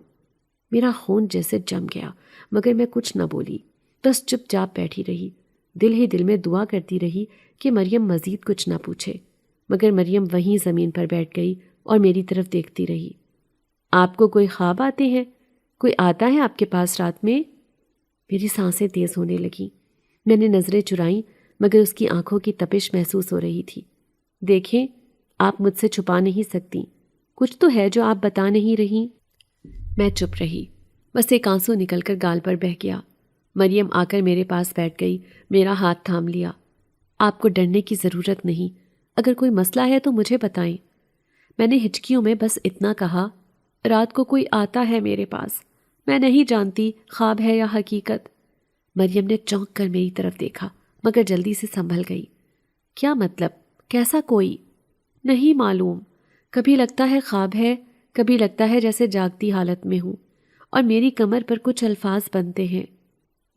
میرا خون جیسے جم گیا، مگر میں کچھ نہ بولی، بس چپ چاپ بیٹھی رہی، دل ہی دل میں دعا کرتی رہی کہ مریم مزید کچھ نہ پوچھے۔ مگر مریم وہیں زمین پر بیٹھ گئی اور میری طرف دیکھتی رہی۔ آپ کو کوئی خواب آتے ہیں؟ کوئی آتا ہے آپ کے پاس رات میں؟ میری سانسیں تیز ہونے لگیں۔ میں نے نظریں چرائیں، مگر اس کی آنکھوں کی تپش محسوس ہو رہی تھی۔ دیکھیں، آپ مجھ سے چھپا نہیں سکتی، کچھ تو ہے جو آپ بتا نہیں رہی۔ میں چپ رہی، بس ایک آنسو نکل کر گال پر بہہ گیا۔ مریم آ کر میرے پاس بیٹھ گئی، میرا ہاتھ تھام لیا۔ آپ کو ڈرنے کی ضرورت نہیں، اگر کوئی مسئلہ ہے تو مجھے بتائیں۔ میں نے ہچکیوں میں بس اتنا کہا، رات کو کوئی آتا ہے میرے پاس، میں نہیں جانتی خواب ہے یا حقیقت۔ مریم نے چونک کر میری طرف دیکھا، مگر جلدی سے سنبھل گئی۔ کیا مطلب؟ کیسا کوئی؟ نہیں معلوم، کبھی لگتا ہے خواب ہے، کبھی لگتا ہے جیسے جاگتی حالت میں ہوں، اور میری کمر پر کچھ الفاظ بنتے ہیں۔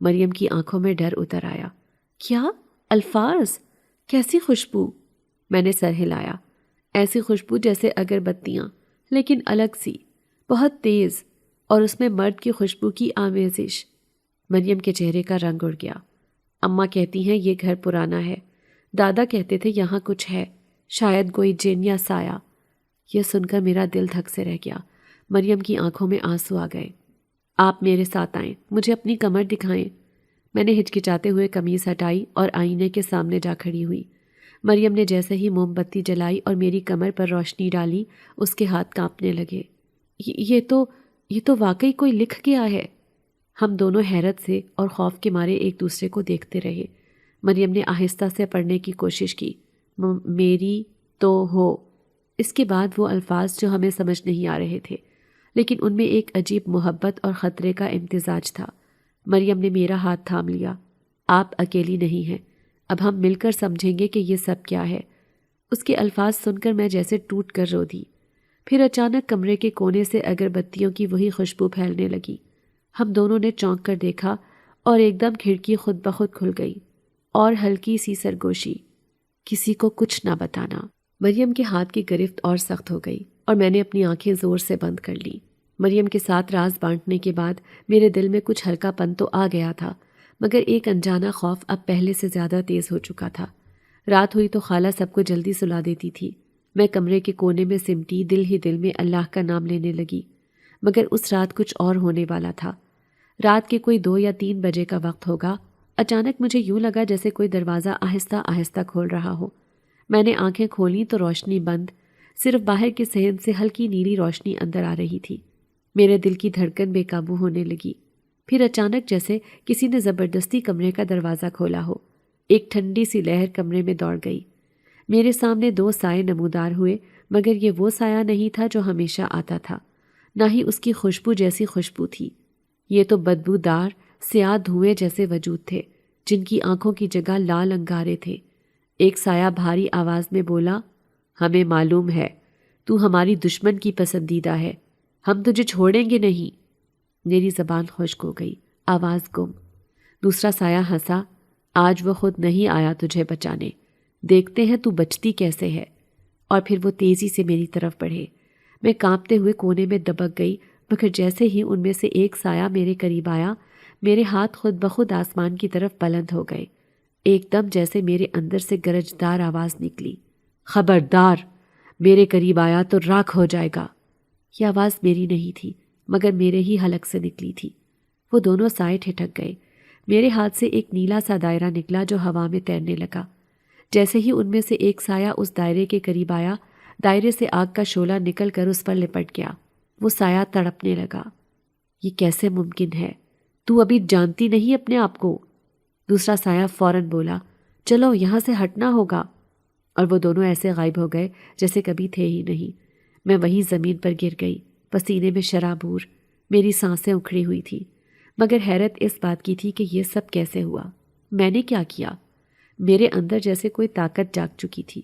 مریم کی آنکھوں میں ڈر اتر آیا۔ کیا الفاظ؟ کیسی خوشبو؟ میں نے سر ہلایا۔ ایسی خوشبو جیسے اگربتیاں، لیکن الگ سی، بہت تیز، اور اس میں مرد کی خوشبو کی آمیزش۔ مریم کے چہرے کا رنگ اڑ گیا۔ اماں کہتی ہیں یہ گھر پرانا ہے، دادا کہتے تھے یہاں کچھ ہے، شاید کوئی جن یا سایہ۔ یہ سن کر میرا دل دھک سے رہ گیا۔ مریم کی آنکھوں میں آنسو آ گئے۔ آپ میرے ساتھ آئیں، مجھے اپنی کمر دکھائیں۔ میں نے ہچکچاتے ہوئے قمیص ہٹائی اور آئینے کے سامنے جا کھڑی ہوئی۔ مریم نے جیسے ہی موم بتی جلائی اور میری کمر پر روشنی ڈالی، اس کے ہاتھ کانپنے لگے۔ یہ تو واقعی کوئی لکھ گیا ہے۔ ہم دونوں حیرت سے اور خوف کے مارے ایک دوسرے کو دیکھتے رہے۔ مریم نے آہستہ سے پڑھنے کی کوشش کی، میری تو ہو۔ اس کے بعد وہ الفاظ جو ہمیں سمجھ نہیں آ رہے تھے، لیکن ان میں ایک عجیب محبت اور خطرے کا امتزاج تھا۔ مریم نے میرا ہاتھ تھام لیا۔ آپ اکیلی نہیں ہیں، اب ہم مل کر سمجھیں گے کہ یہ سب کیا ہے۔ اس کے الفاظ سن کر میں جیسے ٹوٹ کر رو دی۔ پھر اچانک کمرے کے کونے سے اگربتیوں کی وہی خوشبو پھیلنے لگی۔ ہم دونوں نے چونک کر دیکھا اور ایک دم کھڑکی خود بخود کھل گئی اور ہلکی سی سرگوشی، کسی کو کچھ نہ بتانا۔ مریم کے ہاتھ کی گرفت اور سخت ہو گئی اور میں نے اپنی آنکھیں زور سے بند کر لیں۔ مریم کے ساتھ راز بانٹنے کے بعد میرے دل میں کچھ ہلکا پن تو آ گیا تھا، مگر ایک انجانا خوف اب پہلے سے زیادہ تیز ہو چکا تھا۔ رات ہوئی تو خالہ سب کو جلدی سلا دیتی تھی۔ میں کمرے کے کونے میں سمٹی دل ہی دل میں اللہ کا نام لینے لگی، مگر اس رات کچھ اور ہونے والا تھا۔ رات کے کوئی 2 یا 3 بجے کا وقت ہوگا، اچانک مجھے یوں لگا جیسے کوئی دروازہ آہستہ آہستہ کھول رہا ہو۔ میں نے آنکھیں کھولیں تو روشنی بند، صرف باہر کے صحن سے ہلکی نیلی روشنی اندر آ رہی تھی۔ میرے دل کی دھڑکن بے قابو ہونے لگی۔ پھر اچانک جیسے کسی نے زبردستی کمرے کا دروازہ کھولا ہو، ایک ٹھنڈی سی لہر کمرے میں دوڑ گئی۔ میرے سامنے 2 سائے نمودار ہوئے، مگر یہ وہ سایہ نہیں تھا جو ہمیشہ آتا تھا، نہ ہی اس کی خوشبو جیسی خوشبو تھی۔ یہ تو بدبودار سیاہ دھوئیں جیسے وجود تھے، جن کی آنکھوں کی جگہ لال انگارے تھے۔ ایک سایہ بھاری آواز میں بولا، ہمیں معلوم ہے تو ہماری دشمن کی پسندیدہ ہے، ہم تجھے چھوڑیں گے نہیں۔ میری زبان خشک ہو گئی، آواز گم۔ دوسرا سایہ ہنسا، آج وہ خود نہیں آیا تجھے بچانے، دیکھتے ہیں تو بچتی کیسے ہے۔ اور پھر وہ تیزی سے میری طرف بڑھے۔ میں کانپتے ہوئے کونے میں دبک گئی، مگر جیسے ہی ان میں سے ایک سایہ میرے قریب آیا، میرے ہاتھ خود بخود آسمان کی طرف بلند ہو گئے۔ ایک دم جیسے میرے اندر سے گرجدار آواز نکلی، خبردار، میرے قریب آیا تو راکھ ہو جائے گا۔ یہ آواز میری نہیں تھی، مگر میرے ہی حلق سے نکلی تھی۔ وہ دونوں سائے ٹھٹک گئے۔ میرے ہاتھ سے ایک نیلا سا دائرہ نکلا جو ہوا میں تیرنے لگا۔ جیسے ہی ان میں سے ایک سایہ اس دائرے کے قریب آیا، دائرے سے آگ کا شعلہ نکل کر اس پر لپٹ گیا۔ وہ سایہ تڑپنے لگا۔ یہ کیسے ممکن ہے؟ تو ابھی جانتی نہیں اپنے آپ کو؟ دوسرا سایہ فوراً بولا، چلو یہاں سے ہٹنا ہوگا۔ اور وہ دونوں ایسے غائب ہو گئے جیسے کبھی تھے ہی نہیں۔ میں وہیں زمین پر گر گئی، پسینے میں شرابور، میری سانسیں اکھڑی ہوئی تھی، مگر حیرت اس بات کی تھی کہ یہ سب کیسے ہوا؟ میں نے کیا کیا؟ میرے اندر جیسے کوئی طاقت جاگ چکی تھی۔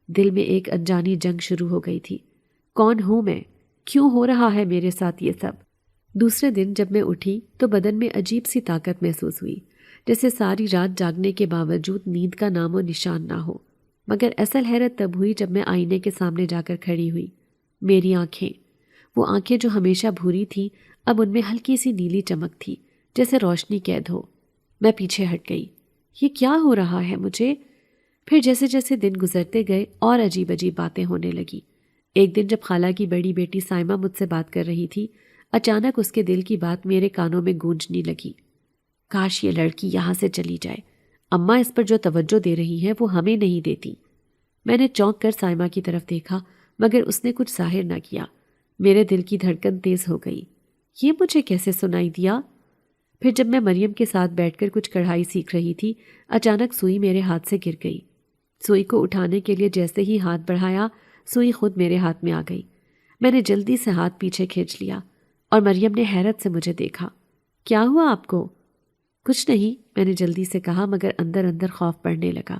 دل میں ایک انجانی جنگ شروع ہو گئی تھی۔ کون ہوں میں؟ کیوں ہو رہا ہے میرے ساتھ یہ سب؟ دوسرے دن جب میں اٹھی تو بدن میں عجیب سی طاقت محسوس ہوئی، جیسے ساری رات جاگنے کے باوجود نیند کا نام و نشان نہ ہو۔ مگر اصل حیرت تب ہوئی جب میں آئینے کے سامنے جا کر کھڑی ہوئی۔ میری آنکھیں، وہ آنکھیں جو ہمیشہ بھوری تھیں، اب ان میں ہلکی سی نیلی چمک تھی، جیسے روشنی قید ہو۔ میں پیچھے ہٹ گئی۔ یہ کیا ہو رہا ہے مجھے؟ پھر جیسے جیسے دن گزرتے گئے اور عجیب عجیب باتیں ہونے لگی۔ ایک دن جب خالہ کی بڑی بیٹی سائمہ مجھ سے بات کر رہی تھی، اچانک اس کے دل کی بات میرے کانوں میں گونجنے لگی، کاش یہ لڑکی یہاں سے چلی جائے، اماں اس پر جو توجہ دے رہی ہیں وہ ہمیں نہیں دیتی۔ میں نے چونک کر سائمہ کی طرف دیکھا، مگر اس نے کچھ ظاہر نہ کیا۔ میرے دل کی دھڑکن تیز ہو گئی، یہ مجھے کیسے سنائی دیا؟ پھر جب میں مریم کے ساتھ بیٹھ کر کچھ کڑھائی سیکھ رہی تھی، اچانک سوئی میرے ہاتھ سے گر گئی۔ سوئی کو اٹھانے کے لیے جیسے ہی ہاتھ بڑھایا، سوئی خود میرے ہاتھ میں آ گئی۔ میں نے جلدی سے ہاتھ پیچھے کھینچ لیا اور مریم نے حیرت سے مجھے دیکھا۔ کیا ہوا آپ کو؟ کچھ نہیں، میں نے جلدی سے کہا، مگر اندر اندر خوف بڑھنے لگا۔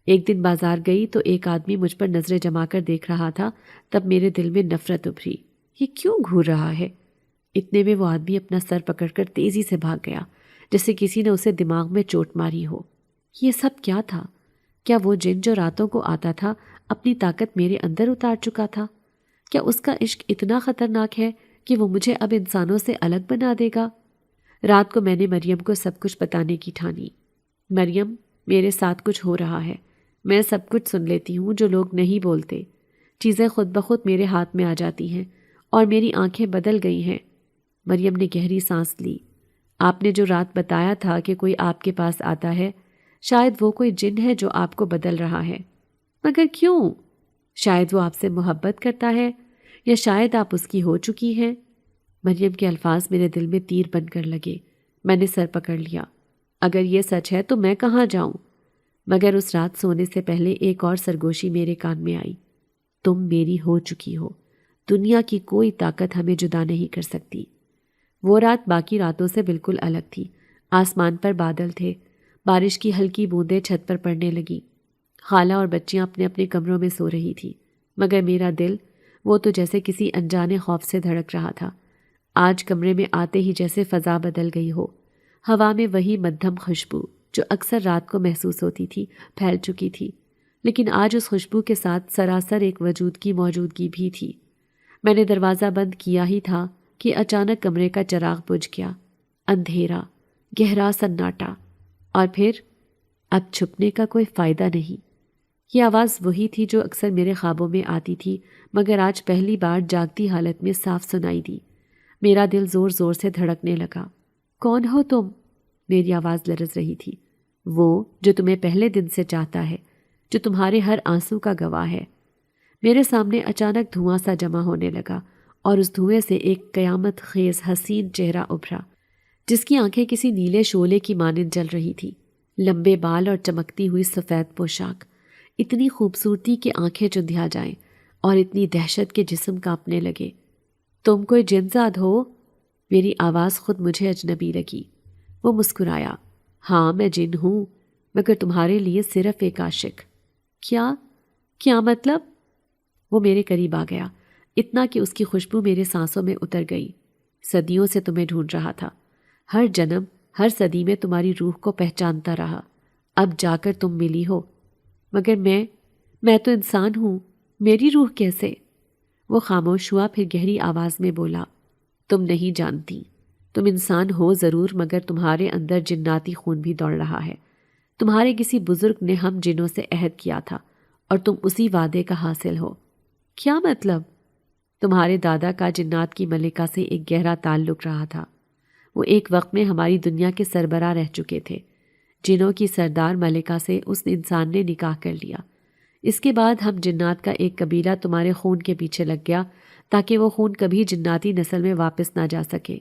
ایک دن بازار گئی تو ایک آدمی مجھ پر نظریں جما کر دیکھ رہا تھا، تب میرے دل میں نفرت ابھری۔ یہ کیوں گھور رہا ہے؟ اتنے میں وہ آدمی اپنا سر پکڑ کر تیزی سے بھاگ گیا، جیسے کسی نے اسے دماغ میں چوٹ ماری ہو۔ یہ سب کیا تھا؟ کیا وہ جن جو راتوں کو آتا تھا اپنی طاقت میرے اندر اتار چکا تھا؟ کیا اس کا عشق اتنا خطرناک ہے کہ وہ مجھے اب انسانوں سے الگ بنا دے گا؟ رات کو میں نے مریم کو سب کچھ بتانے کی ٹھانی۔ مریم، میرے ساتھ کچھ ہو رہا ہے، میں سب کچھ سن لیتی ہوں جو لوگ نہیں بولتے۔ چیزیں خود بخود میرے ہاتھ میں آ جاتی ہیں اور میری آنکھیں بدل گئی ہیں۔ مریم نے گہری سانس لی۔ آپ نے جو رات بتایا تھا کہ کوئی آپ کے پاس آتا ہے، شاید وہ کوئی جن ہے جو آپ کو بدل رہا ہے۔ مگر کیوں؟ شاید وہ آپ سے محبت کرتا ہے، یا شاید آپ اس کی ہو چکی ہیں۔ مریم کے الفاظ میرے دل میں تیر بن کر لگے۔ میں نے سر پکڑ لیا۔ اگر یہ سچ ہے تو میں کہاں جاؤں؟ مگر اس رات سونے سے پہلے ایک اور سرگوشی میرے کان میں آئی، تم میری ہو چکی ہو، دنیا کی کوئی طاقت ہمیں جدا نہیں کر سکتی۔ وہ رات باقی راتوں سے بالکل الگ تھی۔ آسمان پر بادل تھے، بارش کی ہلکی بوندیں چھت پر پڑنے لگیں۔ خالہ اور بچیاں اپنے اپنے کمروں میں سو رہی تھیں، مگر میرا دل، وہ تو جیسے کسی انجانے خوف سے دھڑک رہا تھا۔ آج کمرے میں آتے ہی جیسے فضا بدل گئی ہو، ہوا میں وہی مدھم خوشبو جو اکثر رات کو محسوس ہوتی تھی پھیل چکی تھی، لیکن آج اس خوشبو کے ساتھ سراسر ایک وجود کی موجودگی بھی تھی۔ میں نے دروازہ بند کیا ہی تھا کہ اچانک کمرے کا چراغ بجھ گیا۔ اندھیرا، گہرا سناٹا، اور پھر اب چھپنے کا کوئی فائدہ نہیں۔ یہ آواز وہی تھی جو اکثر میرے خوابوں میں آتی تھی، مگر آج پہلی بار جاگتی حالت میں صاف سنائی دی۔ میرا دل زور زور سے دھڑکنے لگا۔ کون ہو تم؟ میری آواز لرز رہی تھی۔ وہ جو تمہیں پہلے دن سے چاہتا ہے، جو تمہارے ہر آنسو کا گواہ ہے۔ میرے سامنے اچانک دھواں سا جمع ہونے لگا، اور اس دھوئیں سے ایک قیامت خیز حسین چہرہ ابھرا، جس کی آنکھیں کسی نیلے شعلے کی مانند جل رہی تھی۔ لمبے بال اور چمکتی ہوئی سفید پوشاک، اتنی خوبصورتی کہ آنکھیں چندھیا جائیں اور اتنی دہشت کے جسم کانپنے لگے۔ تم کوئی جن زاد ہو؟ میری آواز خود مجھے اجنبی لگی۔ وہ مسکرایا۔ ہاں میں جن ہوں، مگر تمہارے لیے صرف ایک عاشق۔ کیا مطلب؟ وہ میرے قریب آ گیا، اتنا کہ اس کی خوشبو میرے سانسوں میں اتر گئی۔ صدیوں سے تمہیں ڈھونڈ رہا تھا، ہر جنم، ہر صدی میں تمہاری روح کو پہچانتا رہا، اب جا کر تم ملی ہو۔ مگر میں تو انسان ہوں، میری روح کیسے؟ وہ خاموش ہوا، پھر گہری آواز میں بولا، تم نہیں جانتی، تم انسان ہو ضرور، مگر تمہارے اندر جناتی خون بھی دوڑ رہا ہے۔ تمہارے کسی بزرگ نے ہم جنوں سے عہد کیا تھا، اور تم اسی وعدے کا حاصل ہو۔ کیا مطلب؟ تمہارے دادا کا جنات کی ملکہ سے ایک گہرا تعلق رہا تھا۔ وہ ایک وقت میں ہماری دنیا کے سربراہ رہ چکے تھے۔ جنوں کی سردار ملکہ سے اس انسان نے نکاح کر لیا۔ اس کے بعد ہم جنات کا ایک قبیلہ تمہارے خون کے پیچھے لگ گیا، تاکہ وہ خون کبھی جناتی نسل میں واپس نہ جا سکے۔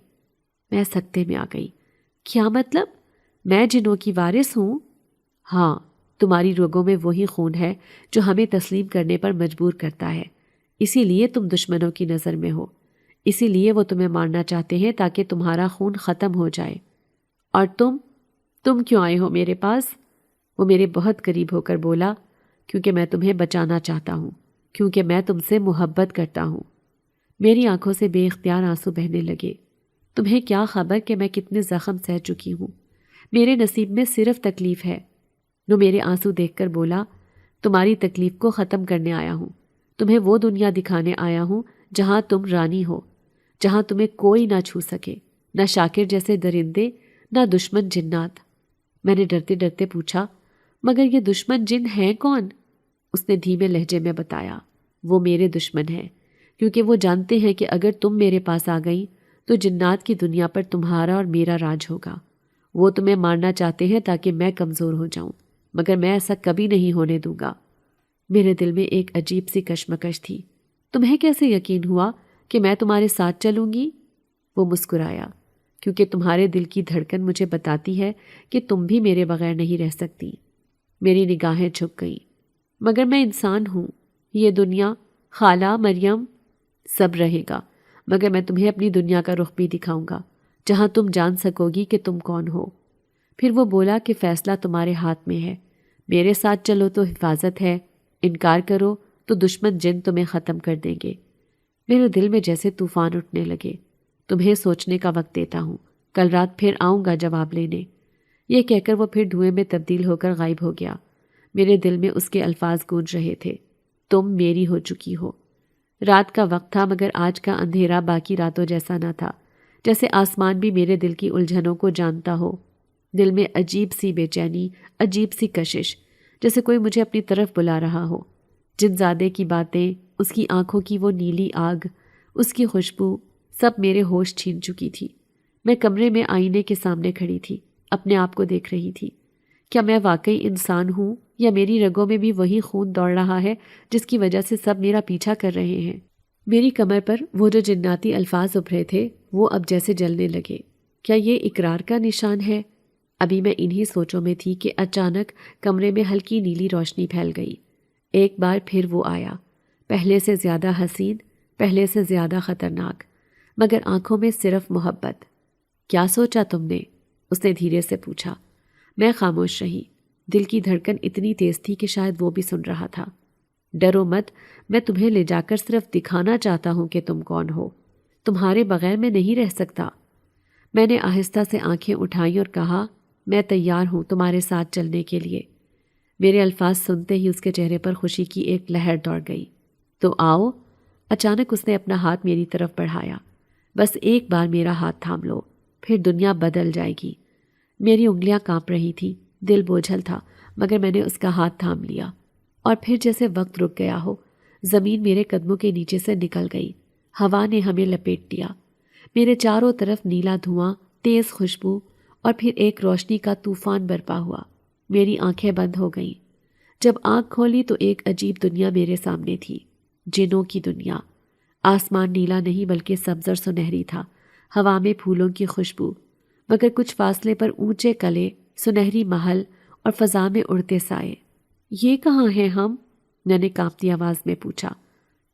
میں سکتے میں آ گئی۔ کیا مطلب؟ میں جنوں کی وارث ہوں؟ ہاں، تمہاری رگوں میں وہی خون ہے جو ہمیں تسلیم کرنے پر مجبور کرتا ہے۔ اسی لیے تم دشمنوں کی نظر میں ہو، اسی لیے وہ تمہیں مارنا چاہتے ہیں تاکہ تمہارا خون ختم ہو جائے۔ اور تم کیوں آئے ہو میرے پاس؟ وہ میرے بہت قریب ہو کر بولا، کیونکہ میں تمہیں بچانا چاہتا ہوں، کیونکہ میں تم سے محبت کرتا ہوں۔ میری آنکھوں سے بے اختیار آنسو بہنے لگے۔ تمہیں کیا خبر کہ میں کتنے زخم سہ چکی ہوں؟ میرے نصیب میں صرف تکلیف ہے۔ وہ میرے آنسو دیکھ کر بولا، تمہاری تکلیف کو ختم کرنے آیا ہوں، تمہیں وہ دنیا دکھانے آیا ہوں جہاں تم رانی ہو، جہاں تمہیں کوئی نہ چھو سکے، نہ شاکر جیسے درندے، نہ دشمن جنات۔ میں نے ڈرتے ڈرتے پوچھا، مگر یہ دشمن جن ہیں کون؟ اس نے دھیمے لہجے میں بتایا، وہ میرے دشمن ہیں، کیونکہ وہ جانتے ہیں کہ اگر تم میرے پاس آ گئی تو جنات کی دنیا پر تمہارا اور میرا راج ہوگا۔ وہ تمہیں مارنا چاہتے ہیں تاکہ میں کمزور ہو جاؤں، مگر میں ایسا کبھی نہیں ہونے دوں گا۔ میرے دل میں ایک عجیب سی کشمکش تھی۔ تمہیں کیسے یقین ہوا کہ میں تمہارے ساتھ چلوں گی؟ وہ مسکرایا، کیونکہ تمہارے دل کی دھڑکن مجھے بتاتی ہے کہ تم بھی میرے بغیر نہیں رہ سکتی۔ میری نگاہیں جھک گئیں۔ مگر میں انسان ہوں، یہ دنیا، خالہ، مریم، سب رہے گا، مگر میں تمہیں اپنی دنیا کا رخ بھی دکھاؤں گا، جہاں تم جان سکو گی کہ تم کون ہو۔ پھر وہ بولا کہ فیصلہ تمہارے ہاتھ میں ہے، میرے ساتھ چلو تو حفاظت ہے، انکار کرو تو دشمن جن تمہیں ختم کر دیں گے۔ میرے دل میں جیسے طوفان اٹھنے لگے۔ تمہیں سوچنے کا وقت دیتا ہوں، کل رات پھر آؤں گا جواب لینے۔ یہ کہہ کر وہ پھر دھوئیں میں تبدیل ہو کر غائب ہو گیا۔ میرے دل میں اس کے الفاظ گونج رہے تھے، تم میری ہو چکی ہو۔ رات کا وقت تھا، مگر آج کا اندھیرا باقی راتوں جیسا نہ تھا، جیسے آسمان بھی میرے دل کی الجھنوں کو جانتا ہو۔ دل میں عجیب سی بے چینی، عجیب سی کشش، جیسے کوئی مجھے اپنی طرف بلا رہا ہو۔ جن زادے کی باتیں، اس کی آنکھوں کی وہ نیلی آگ، اس کی خوشبو، سب میرے ہوش چھین چکی تھی۔ میں کمرے میں آئینے کے سامنے کھڑی تھی، اپنے آپ کو دیکھ رہی تھی۔ کیا میں واقعی انسان ہوں، یا میری رگوں میں بھی وہی خون دوڑ رہا ہے جس کی وجہ سے سب میرا پیچھا کر رہے ہیں؟ میری کمر پر وہ جو جناتی الفاظ ابھرے تھے، وہ اب جیسے جلنے لگے۔ کیا یہ اقرار کا نشان ہے؟ ابھی میں انہی سوچوں میں تھی کہ اچانک کمرے میں ہلکی نیلی روشنی پھیل گئی۔ ایک بار پھر وہ آیا، پہلے سے زیادہ حسین، پہلے سے زیادہ خطرناک، مگر آنکھوں میں صرف محبت۔ کیا سوچا تم نے؟ اس نے دھیرے سے پوچھا۔ میں خاموش رہی۔ دل کی دھڑکن اتنی تیز تھی کہ شاید وہ بھی سن رہا تھا۔ ڈرو مت، میں تمہیں لے جا کر صرف دکھانا چاہتا ہوں کہ تم کون ہو۔ تمہارے بغیر میں نہیں رہ سکتا۔ میں نے آہستہ سے آنکھیں اٹھائیں اور کہا، میں تیار ہوں تمہارے ساتھ چلنے کے لیے۔ میرے الفاظ سنتے ہی اس کے چہرے پر خوشی کی ایک لہر دوڑ گئی۔ تو آؤ۔ اچانک اس نے اپنا ہاتھ میری طرف بڑھایا۔ بس ایک بار میرا ہاتھ تھام لو، پھر دنیا بدل جائے گی۔ میری انگلیاں کانپ رہی تھی، دل بوجھل تھا، مگر میں نے اس کا ہاتھ تھام لیا، اور پھر جیسے وقت رک گیا ہو، زمین میرے قدموں کے نیچے سے نکل گئی، ہوا نے ہمیں لپیٹ دیا، میرے چاروں طرف نیلا دھواں، تیز خوشبو، اور پھر ایک روشنی کا طوفان برپا ہوا۔ میری آنکھیں بند ہو گئیں۔ جب آنکھ کھولی تو ایک عجیب دنیا میرے سامنے تھی، جنوں کی دنیا۔ آسمان نیلا نہیں بلکہ سبز اور سنہری تھا، ہوا میں پھولوں کی خوشبو، مگر کچھ فاصلے پر اونچے قلعے، سنہری محل اور فضا میں اڑتے سائے۔ یہ کہاں ہیں ہم؟ میں نے کانپتی آواز میں پوچھا۔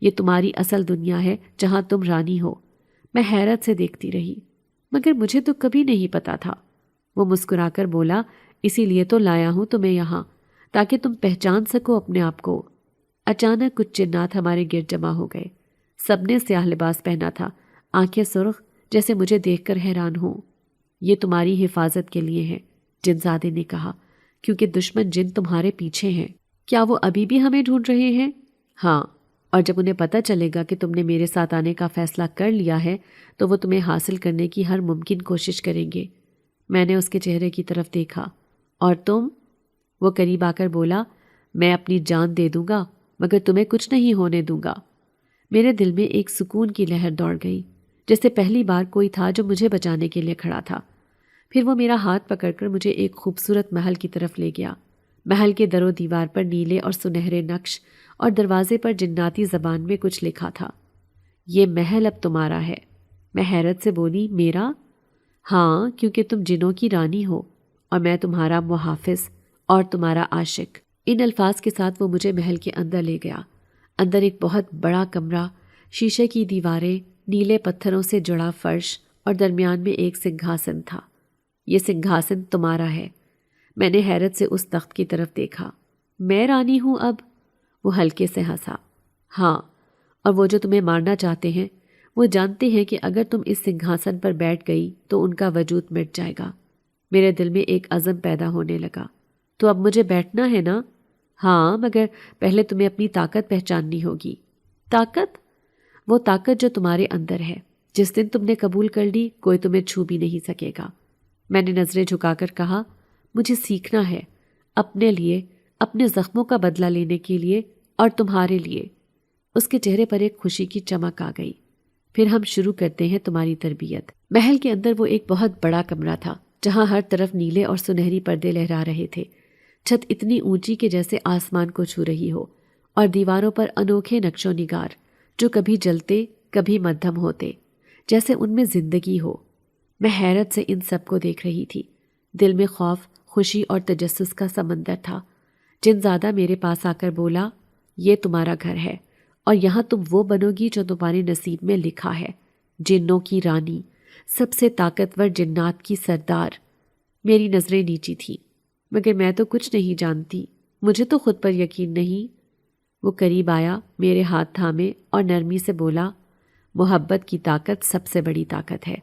یہ تمہاری اصل دنیا ہے جہاں تم رانی ہو۔ میں حیرت سے دیکھتی رہی، مگر مجھے تو کبھی نہیں پتا تھا۔ وہ مسکرا کر بولا، اسی لیے تو لایا ہوں تمہیں یہاں، تاکہ تم پہچان سکو اپنے آپ کو۔ اچانک کچھ جنات ہمارے گرد جمع ہو گئے، سب نے سیاہ لباس پہنا تھا، آنکھیں سرخ، جیسے مجھے دیکھ کر حیران ہوں۔ یہ تمہاری حفاظت کے لیے ہے، جنزادے نے کہا، کیونکہ دشمن جن تمہارے پیچھے ہیں۔ کیا وہ ابھی بھی ہمیں ڈھونڈ رہے ہیں؟ ہاں، اور جب انہیں پتہ چلے گا کہ تم نے میرے ساتھ آنے کا فیصلہ کر لیا ہے تو وہ تمہیں حاصل کرنے کی ہر ممکن کوشش کریں گے۔ میں نے اس کے چہرے کی طرف دیکھا۔ اور تم؟ وہ قریب آ کر بولا، میں اپنی جان دے دوں گا مگر تمہیں کچھ نہیں ہونے دوں گا۔ میرے دل میں ایک سکون کی لہر دوڑ گئی، جیسے پہلی بار کوئی تھا جو مجھے بچانے کے لیے کھڑا تھا۔ پھر وہ میرا ہاتھ پکڑ کر مجھے ایک خوبصورت محل کی طرف لے گیا۔ محل کے در و دیوار پر نیلے اور سنہرے نقش، اور دروازے پر جناتی زبان میں کچھ لکھا تھا، یہ محل اب تمہارا ہے۔ میں حیرت سے بولی، میرا؟ ہاں، کیونکہ تم جنوں کی رانی ہو، اور میں تمہارا محافظ اور تمہارا عاشق۔ ان الفاظ کے ساتھ وہ مجھے محل کے اندر لے گیا۔ اندر ایک بہت بڑا کمرہ، شیشے کی دیواریں، نیلے پتھروں سے جڑا فرش، اور درمیان میں ایک سنگھاسن تھا۔ یہ سنگھاسن تمہارا ہے۔ میں نے حیرت سے اس تخت کی طرف دیکھا۔ میں رانی ہوں اب؟ وہ ہلکے سے ہنسا۔ ہاں، اور وہ جو تمہیں مارنا چاہتے ہیں، وہ جانتے ہیں کہ اگر تم اس سنگھاسن پر بیٹھ گئی تو ان کا وجود مٹ جائے گا۔ میرے دل میں ایک عزم پیدا ہونے لگا۔ تو اب مجھے بیٹھنا ہے نا؟ ہاں، مگر پہلے تمہیں اپنی طاقت پہچاننی ہوگی۔ طاقت؟ وہ طاقت جو تمہارے اندر ہے۔ جس دن تم نے قبول کر لی، کوئی تمہیں چھو بھی نہیں سکے گا۔ میں نے نظریں جھکا کر کہا، مجھے سیکھنا ہے، اپنے لیے، اپنے زخموں کا بدلہ لینے کے لیے، اور تمہارے لیے۔ اس کے چہرے پر ایک خوشی کی چمک آ گئی۔ پھر ہم شروع کرتے ہیں تمہاری تربیت۔ محل کے اندر وہ ایک بہت بڑا کمرہ تھا، جہاں ہر طرف نیلے اور سنہری پردے لہرا رہے تھے۔ چھت اتنی اونچی کہ جیسے آسمان کو چھو رہی ہو، اور دیواروں پر انوکھے نقش و نگار جو کبھی جلتے کبھی مدھم ہوتے، جیسے ان میں زندگی ہو۔ میں حیرت سے ان سب کو دیکھ رہی تھی۔ دل میں خوف، خوشی اور تجسس کا سمندر تھا۔ جنزادہ میرے پاس آ کر بولا، یہ تمہارا گھر ہے، اور یہاں تم وہ بنو گی جو تمہارے نصیب میں لکھا ہے، جنوں کی رانی، سب سے طاقتور جنات کی سردار۔ میری نظریں نیچی تھیں، مگر میں تو کچھ نہیں جانتی، مجھے تو خود پر یقین نہیں۔ وہ قریب آیا، میرے ہاتھ تھامے اور نرمی سے بولا، محبت کی طاقت سب سے بڑی طاقت ہے،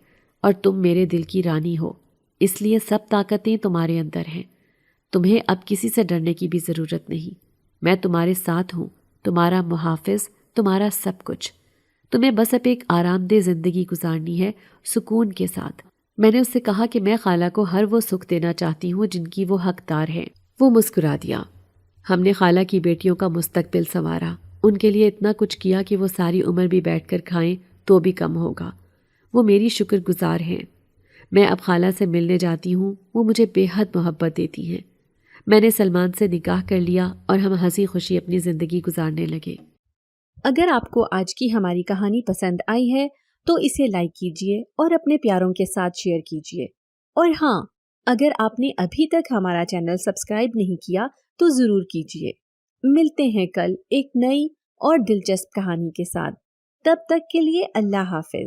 اور تم میرے دل کی رانی ہو، اس لیے سب طاقتیں تمہارے اندر ہیں۔ تمہیں اب کسی سے ڈرنے کی بھی ضرورت نہیں۔ میں تمہارے ساتھ ہوں، تمہارا محافظ، تمہارا سب کچھ۔ تمہیں بس اب ایک آرام دہ زندگی گزارنی ہے، سکون کے ساتھ۔ میں نے اس سے کہا کہ میں خالہ کو ہر وہ سکھ دینا چاہتی ہوں جن کی وہ حقدار ہے۔ وہ مسکرا دیا۔ ہم نے خالہ کی بیٹیوں کا مستقبل سنوارا، ان کے لیے اتنا کچھ کیا کہ وہ ساری عمر بھی بیٹھ کر کھائیں تو بھی کم ہوگا۔ وہ میری شکر گزار ہیں۔ میں اب خالہ سے ملنے جاتی ہوں، وہ مجھے بے حد محبت دیتی ہیں۔ میں نے سلمان سے نکاح کر لیا اور ہم ہنسی خوشی اپنی زندگی گزارنے لگے۔ اگر آپ کو آج کی ہماری کہانی پسند آئی ہے تو اسے لائک کیجیے اور اپنے پیاروں کے ساتھ شیئر کیجیے۔ اور ہاں، اگر آپ نے ابھی تک ہمارا چینل سبسکرائب نہیں کیا تو ضرور کیجیے۔ ملتے ہیں کل ایک نئی اور دلچسپ کہانی کے ساتھ۔ تب تک کے لیے اللہ حافظ۔